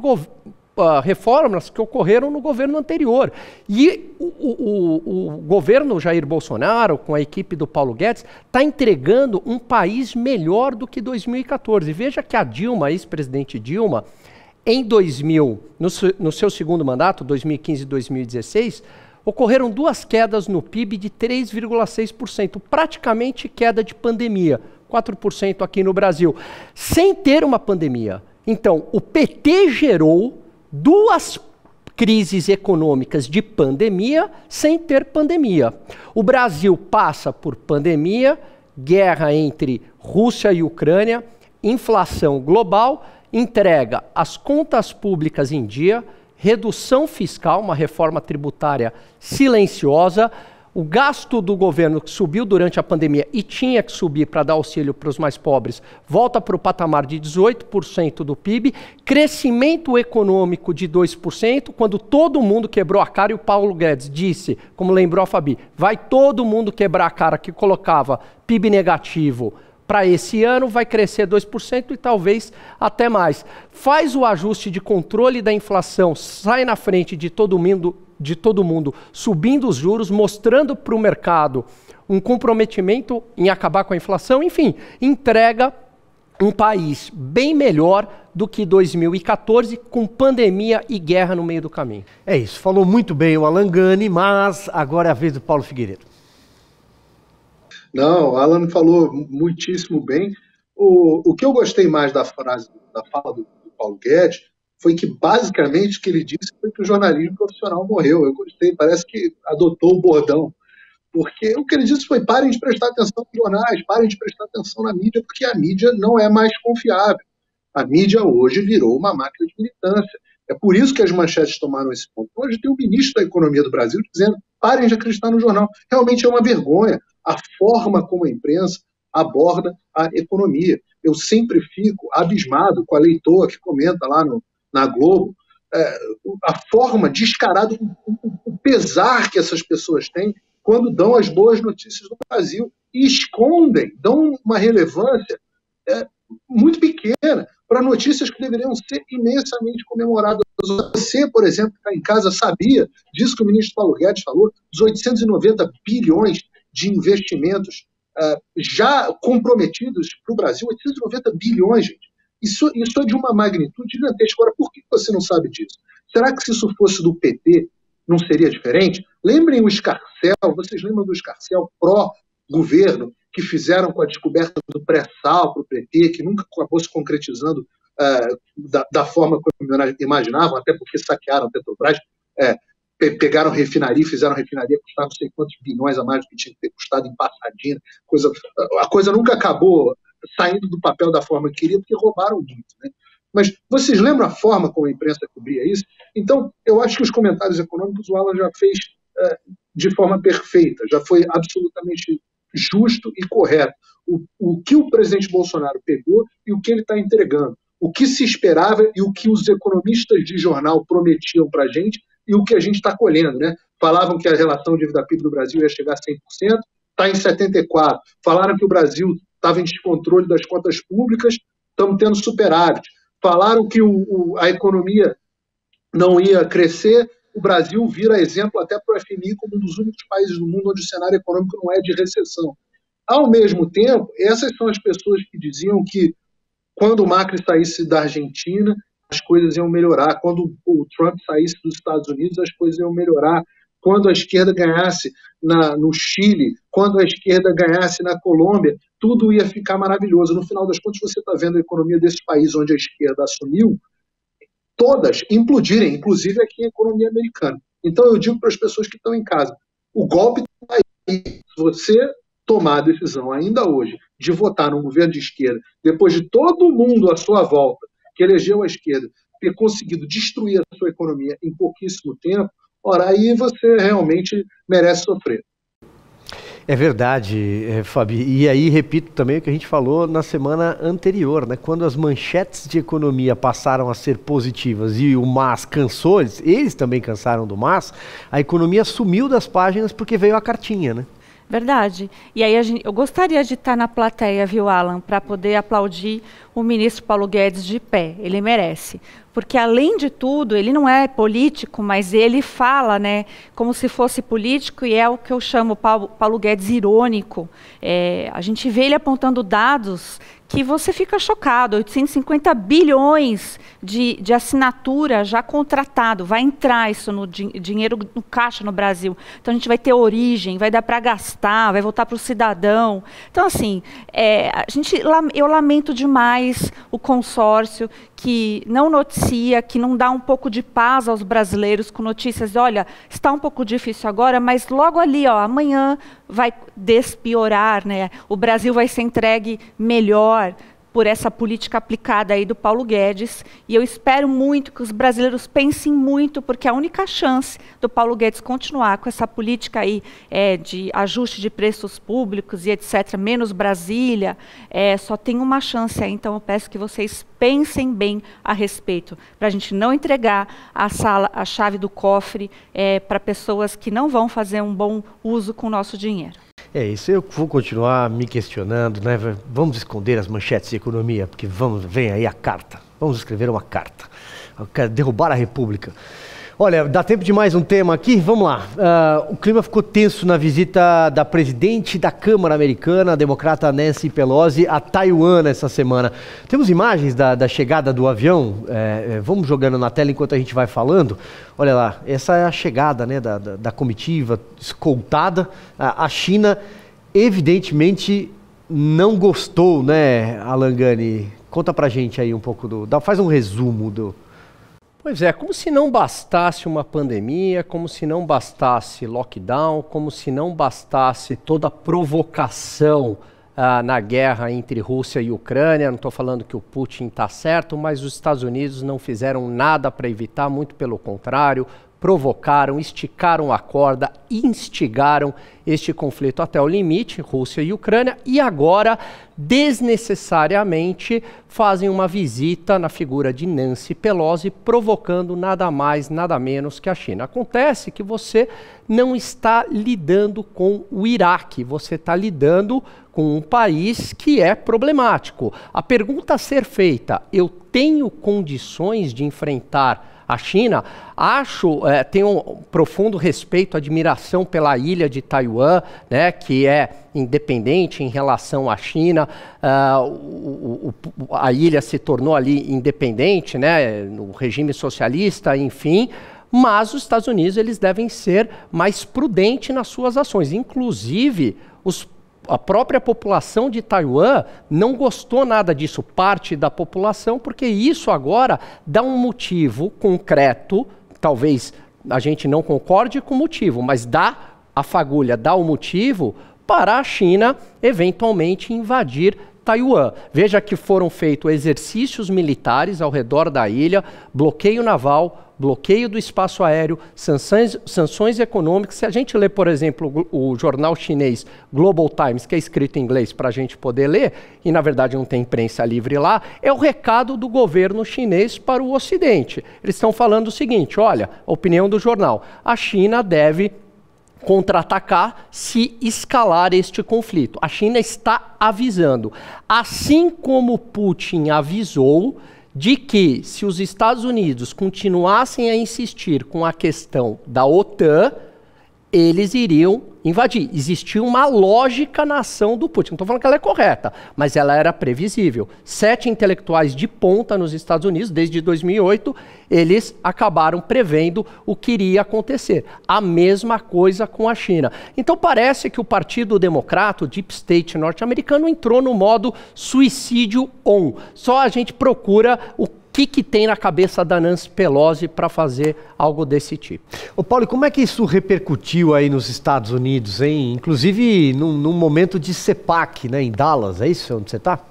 reformas que ocorreram no governo anterior. E o governo Jair Bolsonaro, com a equipe do Paulo Guedes, está entregando um país melhor do que 2014. Veja que a Dilma, a ex-presidente Dilma, em 2000, no seu segundo mandato, 2015 e 2016, ocorreram duas quedas no PIB de 3,6%, praticamente queda de pandemia, 4% aqui no Brasil, sem ter uma pandemia. Então, o PT gerou duas crises econômicas de pandemia sem ter pandemia. O Brasil passa por pandemia, guerra entre Rússia e Ucrânia, inflação global, entrega as contas públicas em dia, redução fiscal, uma reforma tributária silenciosa, o gasto do governo que subiu durante a pandemia e tinha que subir para dar auxílio para os mais pobres, volta para o patamar de 18% do PIB, crescimento econômico de 2%, quando todo mundo quebrou a cara, e o Paulo Guedes disse, como lembrou a Fabi, vai todo mundo quebrar a cara, que colocava PIB negativo para esse ano, vai crescer 2% e talvez até mais. Faz o ajuste de controle da inflação, sai na frente de todo mundo, subindo os juros, mostrando para o mercado um comprometimento em acabar com a inflação, enfim, entrega um país bem melhor do que 2014, com pandemia e guerra no meio do caminho. É isso, falou muito bem o Alan Gani, mas agora é a vez do Paulo Figueiredo. Não, o Alan falou muitíssimo bem. O que eu gostei mais da fala do Paulo Guedes foi que, basicamente, o que ele disse foi que o jornalismo profissional morreu. Eu gostei, parece que adotou o bordão. Porque o que ele disse foi: parem de prestar atenção nos jornais, parem de prestar atenção na mídia, porque a mídia não é mais confiável. A mídia hoje virou uma máquina de militância. É por isso que as manchetes tomaram esse ponto. Hoje tem o ministro da Economia do Brasil dizendo: parem de acreditar no jornal. Realmente é uma vergonha a forma como a imprensa aborda a economia. Eu sempre fico abismado com a leitoa que comenta lá na Globo a forma descarada, o pesar que essas pessoas têm quando dão as boas notícias do Brasil e escondem, dão uma relevância muito pequena para notícias que deveriam ser imensamente comemoradas. Você, por exemplo, que está em casa, sabia disso que o ministro Paulo Guedes falou, dos 890 bilhões de investimentos já comprometidos para o Brasil, 890 bilhões, gente. Isso é de uma magnitude gigantesca. Agora, por que você não sabe disso? Será que se isso fosse do PT, não seria diferente? Lembrem o Escarcel, vocês lembram do Escarcel pró-governo, que fizeram com a descoberta do pré-sal para o PT, que nunca acabou se concretizando da forma como imaginavam, até porque saquearam a Petrobras, pegaram refinaria, fizeram refinaria custar não sei quantos bilhões a mais do que tinha que ter custado em Passadina. A coisa nunca acabou saindo do papel da forma que queria, porque roubaram muito, né? Mas vocês lembram a forma como a imprensa cobria isso? Então, eu acho que os comentários econômicos o Alan já fez de forma perfeita, já foi absolutamente justo e correto. O que o presidente Bolsonaro pegou e o que ele está entregando. O que se esperava e o que os economistas de jornal prometiam para a gente e o que a gente está colhendo, né? Falavam que a relação dívida-PIB do Brasil ia chegar a 100%, está em 74%. Falaram que o Brasil estava em descontrole das contas públicas, estamos tendo superávit. Falaram que a economia não ia crescer, o Brasil vira exemplo até para o FMI como um dos únicos países do mundo onde o cenário econômico não é de recessão. Ao mesmo tempo, essas são as pessoas que diziam que quando o Macri saísse da Argentina, as coisas iam melhorar. Quando o Trump saísse dos Estados Unidos, as coisas iam melhorar. Quando a esquerda ganhasse no Chile, quando a esquerda ganhasse na Colômbia, tudo ia ficar maravilhoso. No final das contas, você está vendo a economia desses países onde a esquerda assumiu, todas implodirem, inclusive aqui a economia americana. Então eu digo para as pessoas que estão em casa, o golpe está aí. Se você tomar a decisão ainda hoje de votar num governo de esquerda, depois de todo mundo à sua volta que elegeu a esquerda ter conseguido destruir a sua economia em pouquíssimo tempo, ora, aí você realmente merece sofrer. É verdade, Fabi. E aí, repito também o que a gente falou na semana anterior, né? Quando as manchetes de economia passaram a ser positivas e o MAS cansou, eles também cansaram do MAS, a economia sumiu das páginas porque veio a cartinha, né? Verdade. E aí eu gostaria de estar na plateia, viu, Alan, para poder aplaudir o ministro Paulo Guedes de pé. Ele merece. Porque, além de tudo, ele não é político, mas ele fala, né, como se fosse político, e é o que eu chamo Paulo Guedes irônico. A gente vê ele apontando dados que você fica chocado, 850 bilhões de assinatura já contratado, vai entrar isso no dinheiro no caixa no Brasil. Então a gente vai ter origem, vai dar para gastar, vai voltar para o cidadão. Então assim, eu lamento demais o consórcio que não noticia, que não dá um pouco de paz aos brasileiros com notícias, olha, está um pouco difícil agora, mas logo ali, ó, amanhã vai despiorar, né? O Brasil vai ser entregue melhor por essa política aplicada aí do Paulo Guedes, e eu espero muito que os brasileiros pensem muito, porque a única chance do Paulo Guedes continuar com essa política aí de ajuste de preços públicos e etc., menos Brasília, só tem uma chance aí. Então eu peço que vocês pensem bem a respeito, para a gente não entregar a chave do cofre para pessoas que não vão fazer um bom uso com o nosso dinheiro. É isso, eu vou continuar me questionando, né? Vamos esconder as manchetes de economia, porque vem aí a carta. Vamos escrever uma carta. Derrubar a República. Olha, dá tempo de mais um tema aqui? Vamos lá. O clima ficou tenso na visita da presidente da Câmara Americana, a democrata Nancy Pelosi, a Taiwan essa semana. Temos imagens da chegada do avião? Vamos jogando na tela enquanto a gente vai falando. Olha lá, essa é a chegada, né, da comitiva escoltada. A China, evidentemente, não gostou, né, Alan Gani? Conta pra gente aí um pouco faz um resumo do... Pois é, como se não bastasse uma pandemia, como se não bastasse lockdown, como se não bastasse toda a provocação na guerra entre Rússia e Ucrânia. Não estou falando que o Putin está certo, mas os Estados Unidos não fizeram nada para evitar, muito pelo contrário, provocaram, esticaram a corda, instigaram este conflito até o limite, Rússia e Ucrânia, e agora, desnecessariamente, fazem uma visita na figura de Nancy Pelosi, provocando nada mais, nada menos que a China. Acontece que você não está lidando com o Iraque, você está lidando com um país que é problemático. A pergunta a ser feita, eu tenho condições de enfrentar a China? Tenho um profundo respeito, admiração pela ilha de Taiwan, né, que é independente em relação à China. A ilha se tornou ali independente, né, no regime socialista, enfim. Mas os Estados Unidos eles devem ser mais prudentes nas suas ações. Inclusive, a própria população de Taiwan não gostou nada disso, parte da população, porque isso agora dá um motivo concreto, talvez a gente não concorde com o motivo, mas dá a fagulha, dá o motivo para a China eventualmente invadir Taiwan. Veja que foram feitos exercícios militares ao redor da ilha, bloqueio naval, bloqueio do espaço aéreo, sanções econômicas. Se a gente lê, por exemplo, o jornal chinês Global Times, que é escrito em inglês para a gente poder ler, e na verdade não tem imprensa livre lá, é o recado do governo chinês para o Ocidente. Eles estão falando o seguinte, olha, a opinião do jornal, a China deve contra-atacar se escalar este conflito. A China está avisando. Assim como Putin avisou de que se os Estados Unidos continuassem a insistir com a questão da OTAN, eles iriam invadir. Existia uma lógica na ação do Putin. Não estou falando que ela é correta, mas ela era previsível. 7 intelectuais de ponta nos Estados Unidos, desde 2008, eles acabaram prevendo o que iria acontecer. A mesma coisa com a China. Então parece que o Partido Democrata, o Deep State norte-americano, entrou no modo suicídio on. Só a gente procura o que tem na cabeça da Nancy Pelosi para fazer algo desse tipo. Ô Paulo, como é que isso repercutiu aí nos Estados Unidos, hein? Inclusive num momento de CPAC, né, em Dallas, é isso onde você está?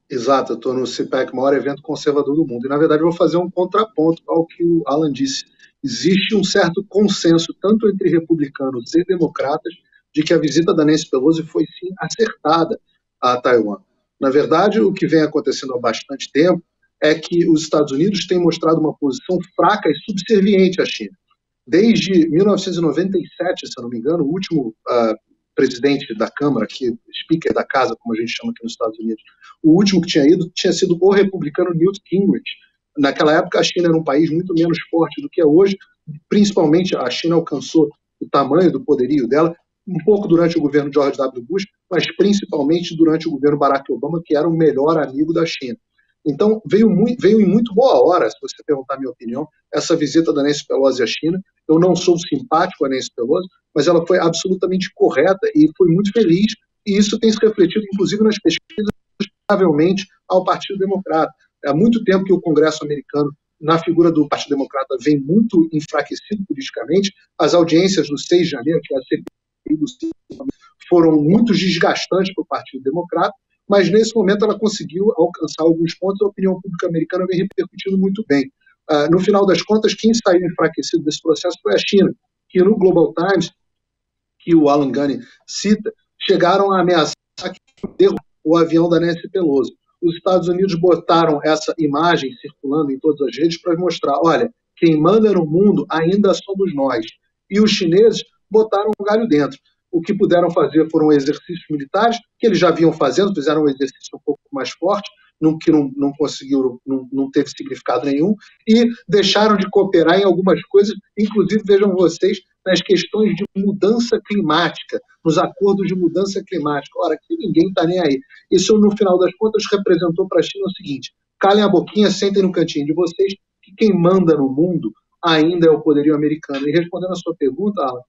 Exato, eu estou no CPAC, maior evento conservador do mundo. E, na verdade, eu vou fazer um contraponto ao que o Alan disse. Existe um certo consenso, tanto entre republicanos e democratas, de que a visita da Nancy Pelosi foi, sim, acertada a Taiwan. Na verdade, o que vem acontecendo há bastante tempo é que os Estados Unidos têm mostrado uma posição fraca e subserviente à China. Desde 1997, se eu não me engano, o último presidente da Câmara, speaker da casa, como a gente chama aqui nos Estados Unidos, o último que tinha ido tinha sido o republicano Newt Gingrich. Naquela época, a China era um país muito menos forte do que é hoje, principalmente a China alcançou o tamanho do poderio dela um pouco durante o governo George W. Bush, mas principalmente durante o governo Barack Obama, que era o melhor amigo da China. Então, veio em muito boa hora, se você perguntar a minha opinião, essa visita da Nancy Pelosi à China. Eu não sou simpático a Nancy Pelosi, mas ela foi absolutamente correta e foi muito feliz, e isso tem se refletido, inclusive, nas pesquisas, favoravelmente ao Partido Democrata. Há muito tempo que o Congresso americano, na figura do Partido Democrata, vem muito enfraquecido politicamente. As audiências do 6 de janeiro, que é a CPI, foram muito desgastantes para o Partido Democrata, mas nesse momento ela conseguiu alcançar alguns pontos. A opinião pública americana vem repercutindo muito bem. No final das contas, quem saiu enfraquecido desse processo foi a China, que no Global Times, que o Alan Gunny cita, chegaram a ameaçar o avião da Nancy Pelosi. Os Estados Unidos botaram essa imagem circulando em todas as redes para mostrar, olha, quem manda no mundo ainda somos nós. E os chineses botaram o galho dentro. O que puderam fazer foram exercícios militares, que eles já vinham fazendo, fizeram um exercício um pouco mais forte, que não conseguiu, não teve significado nenhum, e deixaram de cooperar em algumas coisas, inclusive, vejam vocês, nas questões de mudança climática, nos acordos de mudança climática. Ora, que ninguém está nem aí. Isso, no final das contas, representou para a China o seguinte: calem a boquinha, sentem no cantinho de vocês, que quem manda no mundo ainda é o poderio americano. E respondendo a sua pergunta, Alan,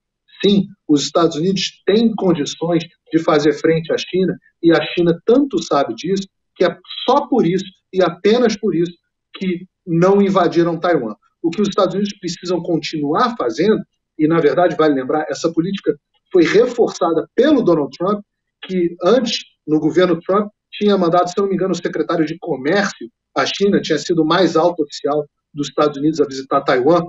sim, os Estados Unidos têm condições de fazer frente à China, e a China tanto sabe disso, que é só por isso, e apenas por isso, que não invadiram Taiwan. O que os Estados Unidos precisam continuar fazendo, e na verdade, vale lembrar, essa política foi reforçada pelo Donald Trump, que antes, no governo Trump, tinha mandado, se não me engano, o secretário de Comércio à China, tinha sido o mais alto oficial dos Estados Unidos a visitar Taiwan,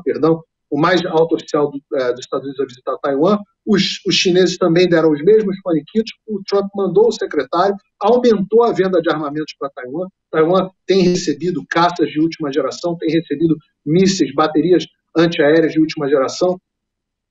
o mais alto oficial dos Estados Unidos a visitar Taiwan. Os chineses também deram os mesmos faniquitos. O Trump mandou o secretário, aumentou a venda de armamentos para Taiwan. Taiwan tem recebido caças de última geração, tem recebido mísseis, baterias antiaéreas de última geração,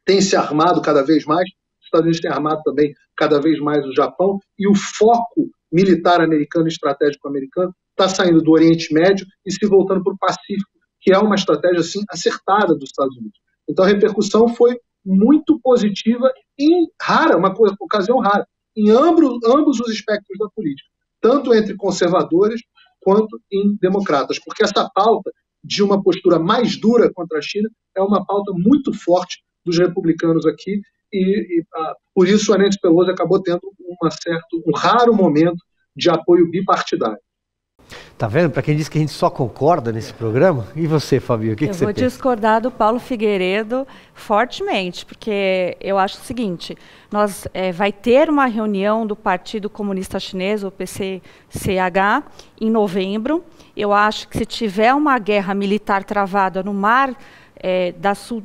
tem se armado cada vez mais. Os Estados Unidos têm armado também cada vez mais o Japão, e o foco militar americano e estratégico americano está saindo do Oriente Médio e se voltando para o Pacífico, que é uma estratégia assim, acertada dos Estados Unidos. Então a repercussão foi muito positiva e rara, uma ocasião rara, em ambos os espectros da política, tanto entre conservadores quanto em democratas, porque essa pauta de uma postura mais dura contra a China é uma pauta muito forte dos republicanos aqui, e por isso a Nancy Pelosi acabou tendo um raro momento de apoio bipartidário. Tá vendo? Para quem diz que a gente só concorda nesse programa, e você, Fabio, o que você pensa? Eu vou discordar do Paulo Figueiredo fortemente, porque eu acho o seguinte, vai ter uma reunião do Partido Comunista Chinês, o PCCH, em novembro. Eu acho que se tiver uma guerra militar travada no mar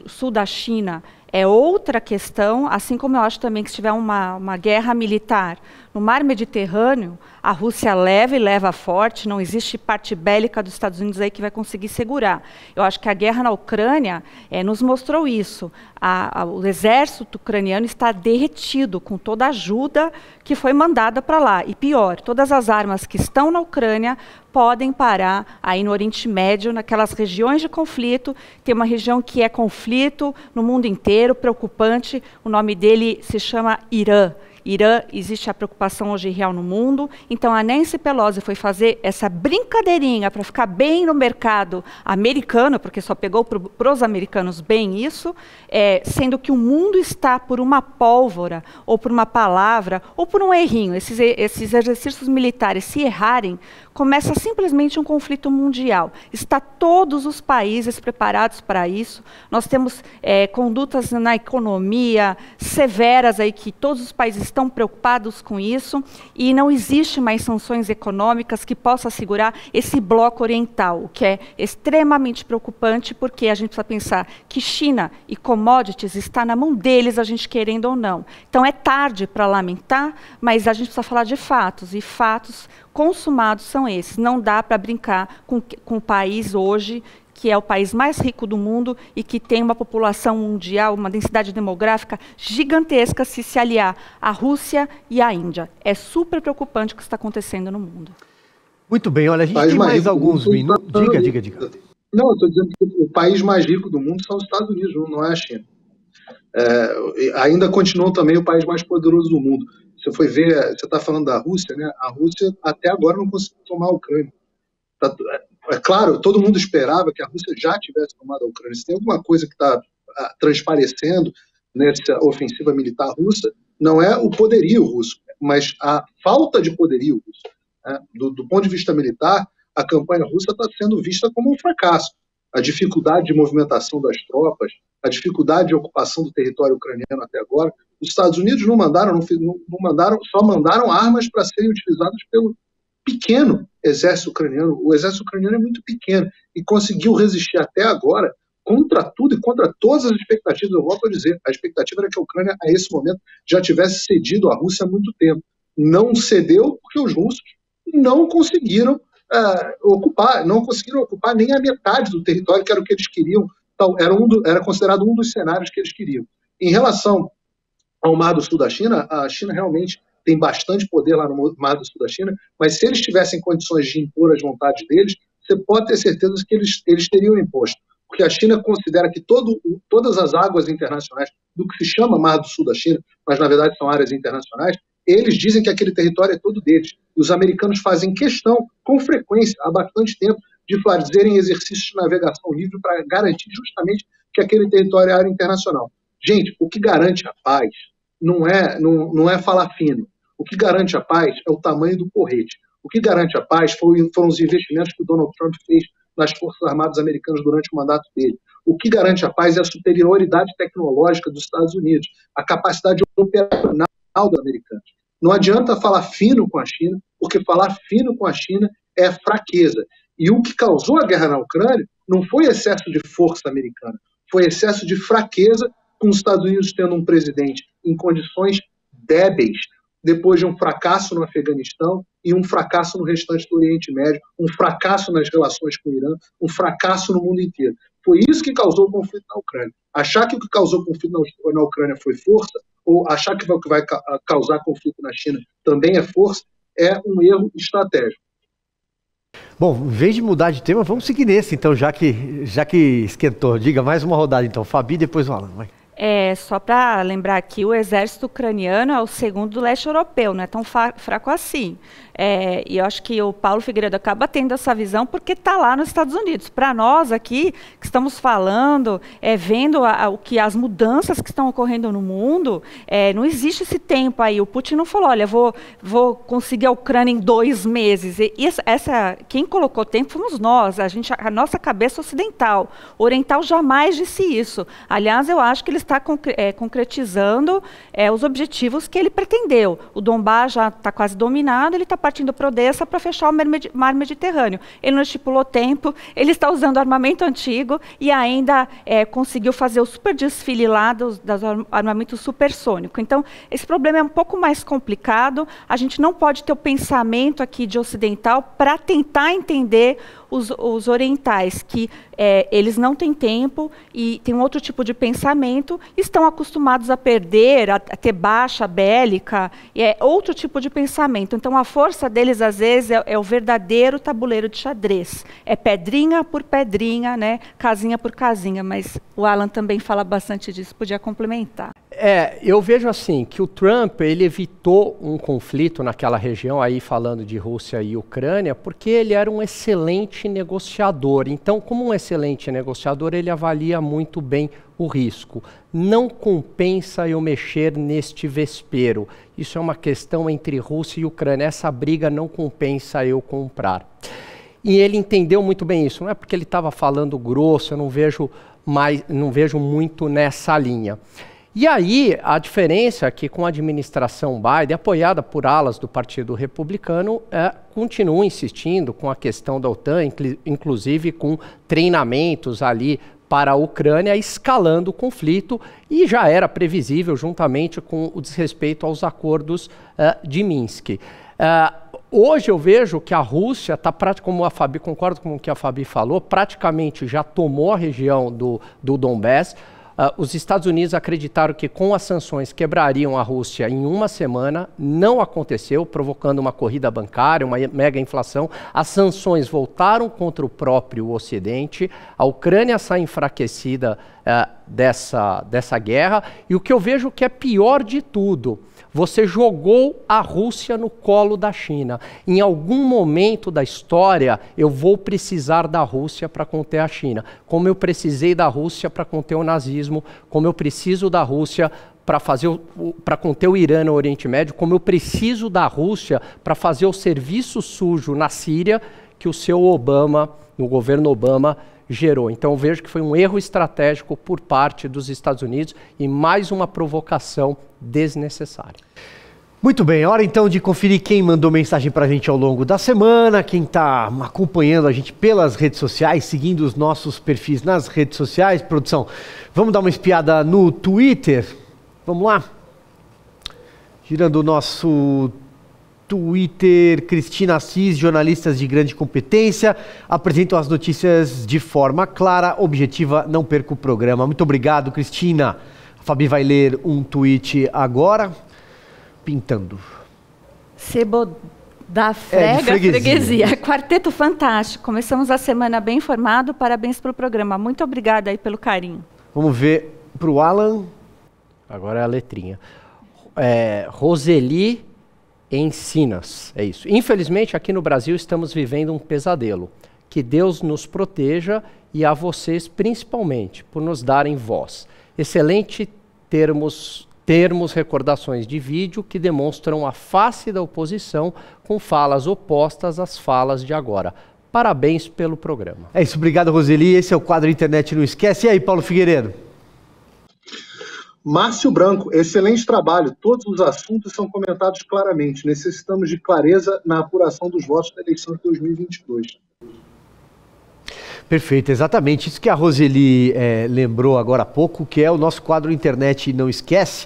sul da China, é outra questão, assim como eu acho também que se tiver uma guerra militar no mar Mediterrâneo, a Rússia leva e leva forte, não existe parte bélica dos Estados Unidos aí que vai conseguir segurar. Eu acho que a guerra na Ucrânia nos mostrou isso. O exército ucraniano está derretido com toda a ajuda que foi mandada para lá. E pior, todas as armas que estão na Ucrânia podem parar aí no Oriente Médio, naquelas regiões de conflito. Tem uma região que é conflito no mundo inteiro, preocupante. O nome dele se chama Irã. Irã, existe a preocupação hoje real no mundo. Então a Nancy Pelosi foi fazer essa brincadeirinha para ficar bem no mercado americano, porque só pegou para os americanos bem isso, sendo que o mundo está por uma pólvora, ou por uma palavra, ou por um errinho. Esses exercícios militares, se errarem, começa simplesmente um conflito mundial. Está todos os países preparados para isso. Nós temos condutas na economia severas aí que todos os países estão preocupados com isso, e não existe mais sanções econômicas que possam assegurar esse bloco oriental, o que é extremamente preocupante, porque a gente precisa pensar que China e commodities está na mão deles, a gente querendo ou não. Então é tarde para lamentar, mas a gente precisa falar de fatos, e fatos consumados são esses. Não dá para brincar com o país hoje, que é o país mais rico do mundo e que tem uma população mundial, uma densidade demográfica gigantesca, se aliar à Rússia e à Índia. É super preocupante o que está acontecendo no mundo. Muito bem, olha, a gente tem mais alguns minutos. Diga. Não, eu estou dizendo que o país mais rico do mundo são os Estados Unidos, não é a China. Ainda continua também o país mais poderoso do mundo. Você foi ver, você está falando da Rússia, né? A Rússia até agora não conseguiu tomar a Ucrânia. É claro, todo mundo esperava que a Rússia já tivesse tomado a Ucrânia. Se tem alguma coisa que está transparecendo nessa ofensiva militar russa, não é o poderio russo, mas a falta de poderio russo. Né? Do ponto de vista militar, a campanha russa está sendo vista como um fracasso. A dificuldade de movimentação das tropas, a dificuldade de ocupação do território ucraniano até agora. Os Estados Unidos só mandaram armas para serem utilizadas pelo pequeno exército ucraniano. O exército ucraniano é muito pequeno e conseguiu resistir até agora contra tudo e contra todas as expectativas. Eu volto a dizer, a expectativa era que a Ucrânia, a esse momento, já tivesse cedido à Rússia há muito tempo. Não cedeu porque os russos não conseguiram ocupar nem a metade do território, que era o que eles queriam. Então, era considerado um dos cenários que eles queriam. Em relação ao Mar do Sul da China, a China realmente tem bastante poder lá no Mar do Sul da China, mas se eles tivessem condições de impor as vontades deles, você pode ter certeza que eles teriam imposto. Porque a China considera que todas as águas internacionais, do que se chama Mar do Sul da China, mas na verdade são áreas internacionais, eles dizem que aquele território é todo deles. E os americanos fazem questão, com frequência, há bastante tempo, de fazerem exercícios de navegação livre para garantir justamente que aquele território é área internacional. Gente, o que garante a paz não é falar fino. O que garante a paz é o tamanho do porrete. O que garante a paz foram os investimentos que o Donald Trump fez nas Forças Armadas Americanas durante o mandato dele. O que garante a paz é a superioridade tecnológica dos Estados Unidos, a capacidade operacional dos americanos. Não adianta falar fino com a China, porque falar fino com a China é fraqueza. E o que causou a guerra na Ucrânia não foi excesso de força americana, foi excesso de fraqueza, com os Estados Unidos tendo um presidente em condições débeis, depois de um fracasso no Afeganistão e um fracasso no restante do Oriente Médio, um fracasso nas relações com o Irã, um fracasso no mundo inteiro. Foi isso que causou o conflito na Ucrânia. Achar que o que causou o conflito na Ucrânia foi força, ou achar que o que vai causar conflito na China também é força, é um erro estratégico. Bom, em vez de mudar de tema, vamos seguir nesse, então, já que esquentou. Diga mais uma rodada, então. Fabi, depois o Alan. Vai. Só para lembrar aqui, o exército ucraniano é o segundo do leste europeu, não é tão fraco assim. E eu acho que o Paulo Figueiredo acaba tendo essa visão porque está lá nos Estados Unidos. Para nós aqui, que estamos falando, vendo as mudanças que estão ocorrendo no mundo, não existe esse tempo aí. O Putin não falou, olha, vou conseguir a Ucrânia em 2 meses. Quem colocou tempo fomos nós, a nossa cabeça ocidental. O oriental jamais disse isso. Aliás, eu acho que ele está concretizando os objetivos que ele pretendeu. O Donbás já está quase dominado, ele está partindo para Odessa para fechar o mar Mediterrâneo. Ele não estipulou tempo, ele está usando armamento antigo e ainda conseguiu fazer o super desfile lá do armamento supersônico. Então, esse problema é um pouco mais complicado. A gente não pode ter o pensamento aqui de ocidental para tentar entender os orientais, que eles não têm tempo e têm um outro tipo de pensamento, estão acostumados a perder, a ter baixa bélica, e é outro tipo de pensamento. Então, a força deles, às vezes, é o verdadeiro tabuleiro de xadrez. É pedrinha por pedrinha, né? Casinha por casinha, mas o Alan também fala bastante disso, podia complementar. Eu vejo assim, que o Trump, ele evitou um conflito naquela região, aí falando de Rússia e Ucrânia, porque ele era um excelente negociador. Então, como um excelente negociador, ele avalia muito bem o risco. Não compensa eu mexer neste vespeiro. Isso é uma questão entre Rússia e Ucrânia. Essa briga não compensa eu comprar. E ele entendeu muito bem isso. Não é porque ele estava falando grosso, eu não vejo muito nessa linha. E aí, a diferença é que com a administração Biden, apoiada por alas do Partido Republicano, continua insistindo com a questão da OTAN, inclusive com treinamentos ali para a Ucrânia, escalando o conflito, e já era previsível, juntamente com o desrespeito aos acordos de Minsk. Hoje eu vejo que a Rússia está, como a Fabi, concordo com o que a Fabi falou, praticamente já tomou a região do Donbás. Os Estados Unidos acreditaram que com as sanções quebrariam a Rússia em 1 semana, não aconteceu, provocando uma corrida bancária, uma mega inflação. As sanções voltaram contra o próprio Ocidente, a Ucrânia sai enfraquecida dessa guerra, e o que eu vejo que é pior de tudo, você jogou a Rússia no colo da China. Em algum momento da história, eu vou precisar da Rússia para conter a China. Como eu precisei da Rússia para conter o nazismo, como eu preciso da Rússia para conter o Irã no Oriente Médio, como eu preciso da Rússia para fazer o serviço sujo na Síria que o seu Obama, no governo Obama, gerou. Então eu vejo que foi um erro estratégico por parte dos Estados Unidos e mais uma provocação desnecessária. Muito bem, hora então de conferir quem mandou mensagem para a gente ao longo da semana, quem está acompanhando a gente pelas redes sociais, seguindo os nossos perfis nas redes sociais. Produção, vamos dar uma espiada no Twitter? Vamos lá? Girando o nosso Twitter, Cristina Assis, jornalistas de grande competência, apresentam as notícias de forma clara, objetiva, não perca o programa. Muito obrigado, Cristina. A Fabi vai ler um tweet agora, pintando. Sebo da freguesia. Quarteto fantástico. Começamos a semana bem informado, parabéns pelo programa. Muito obrigada aí pelo carinho. Vamos ver para o Alan. Agora é a letrinha. Roseli Encinas, é isso. Infelizmente, aqui no Brasil estamos vivendo um pesadelo. Que Deus nos proteja e a vocês principalmente, por nos darem voz. Excelente termos recordações de vídeo que demonstram a face da oposição com falas opostas às falas de agora. Parabéns pelo programa. É isso, obrigado, Roseli. Esse é o quadro Internet Não Esquece. E aí, Paulo Figueiredo? Márcio Branco, excelente trabalho. Todos os assuntos são comentados claramente. Necessitamos de clareza na apuração dos votos da eleição de 2022. Perfeito, exatamente. Isso que a Roseli lembrou agora há pouco, que é o nosso quadro Internet Não Esquece.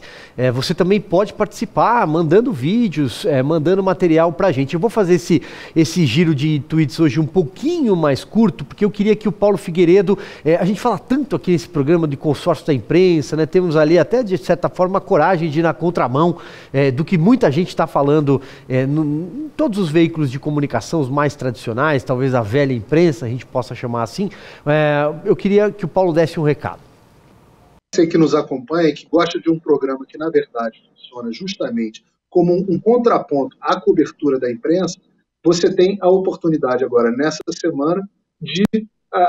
Você também pode participar mandando vídeos, mandando material pra gente. Eu vou fazer esse giro de tweets hoje um pouquinho mais curto, porque eu queria que o Paulo Figueiredo, a gente fala tanto aqui nesse programa de consórcio da imprensa, né? Temos ali até de certa forma a coragem de ir na contramão do que muita gente está falando em todos os veículos de comunicação, os mais tradicionais, talvez a velha imprensa, a gente possa chamar assim. Eu queria que o Paulo desse um recado. Você que nos acompanha e que gosta de um programa que, na verdade, funciona justamente como um contraponto à cobertura da imprensa, você tem a oportunidade agora, nessa semana, de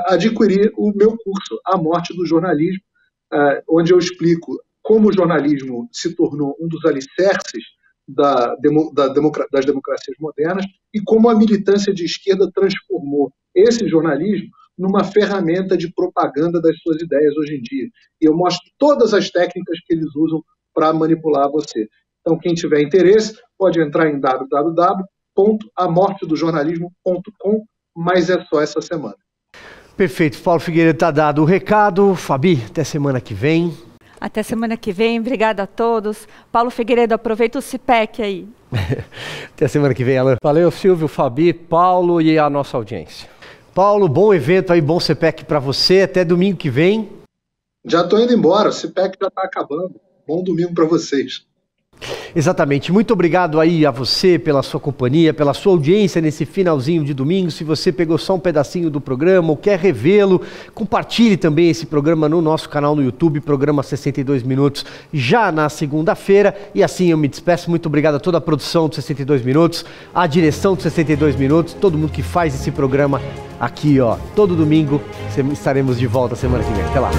adquirir o meu curso A Morte do Jornalismo, onde eu explico como o jornalismo se tornou um dos alicerces das democracias modernas e como a militância de esquerda transformou esse jornalismo numa ferramenta de propaganda das suas ideias hoje em dia. E eu mostro todas as técnicas que eles usam para manipular você. Então, quem tiver interesse, pode entrar em www.amortedojornalismo.com, mas é só essa semana. Perfeito, Paulo Figueiredo, está dado o recado. Fabi, até semana que vem. Até semana que vem, obrigada a todos. Paulo Figueiredo, aproveita o CIPEC aí. Até semana que vem, Alan. Valeu, Silvio, Fabi, Paulo e a nossa audiência. Paulo, bom evento aí, bom CIPEC para você. Até domingo que vem. Já estou indo embora, o CIPEC já está acabando. Bom domingo para vocês. Exatamente. Muito obrigado aí a você pela sua companhia, pela sua audiência nesse finalzinho de domingo. Se você pegou só um pedacinho do programa ou quer revê-lo, compartilhe também esse programa no nosso canal no YouTube, programa 62 Minutos, já na segunda-feira. E assim eu me despeço. Muito obrigado a toda a produção do 62 Minutos, a direção do 62 Minutos, todo mundo que faz esse programa aqui, ó. Todo domingo estaremos de volta semana que vem. Até lá.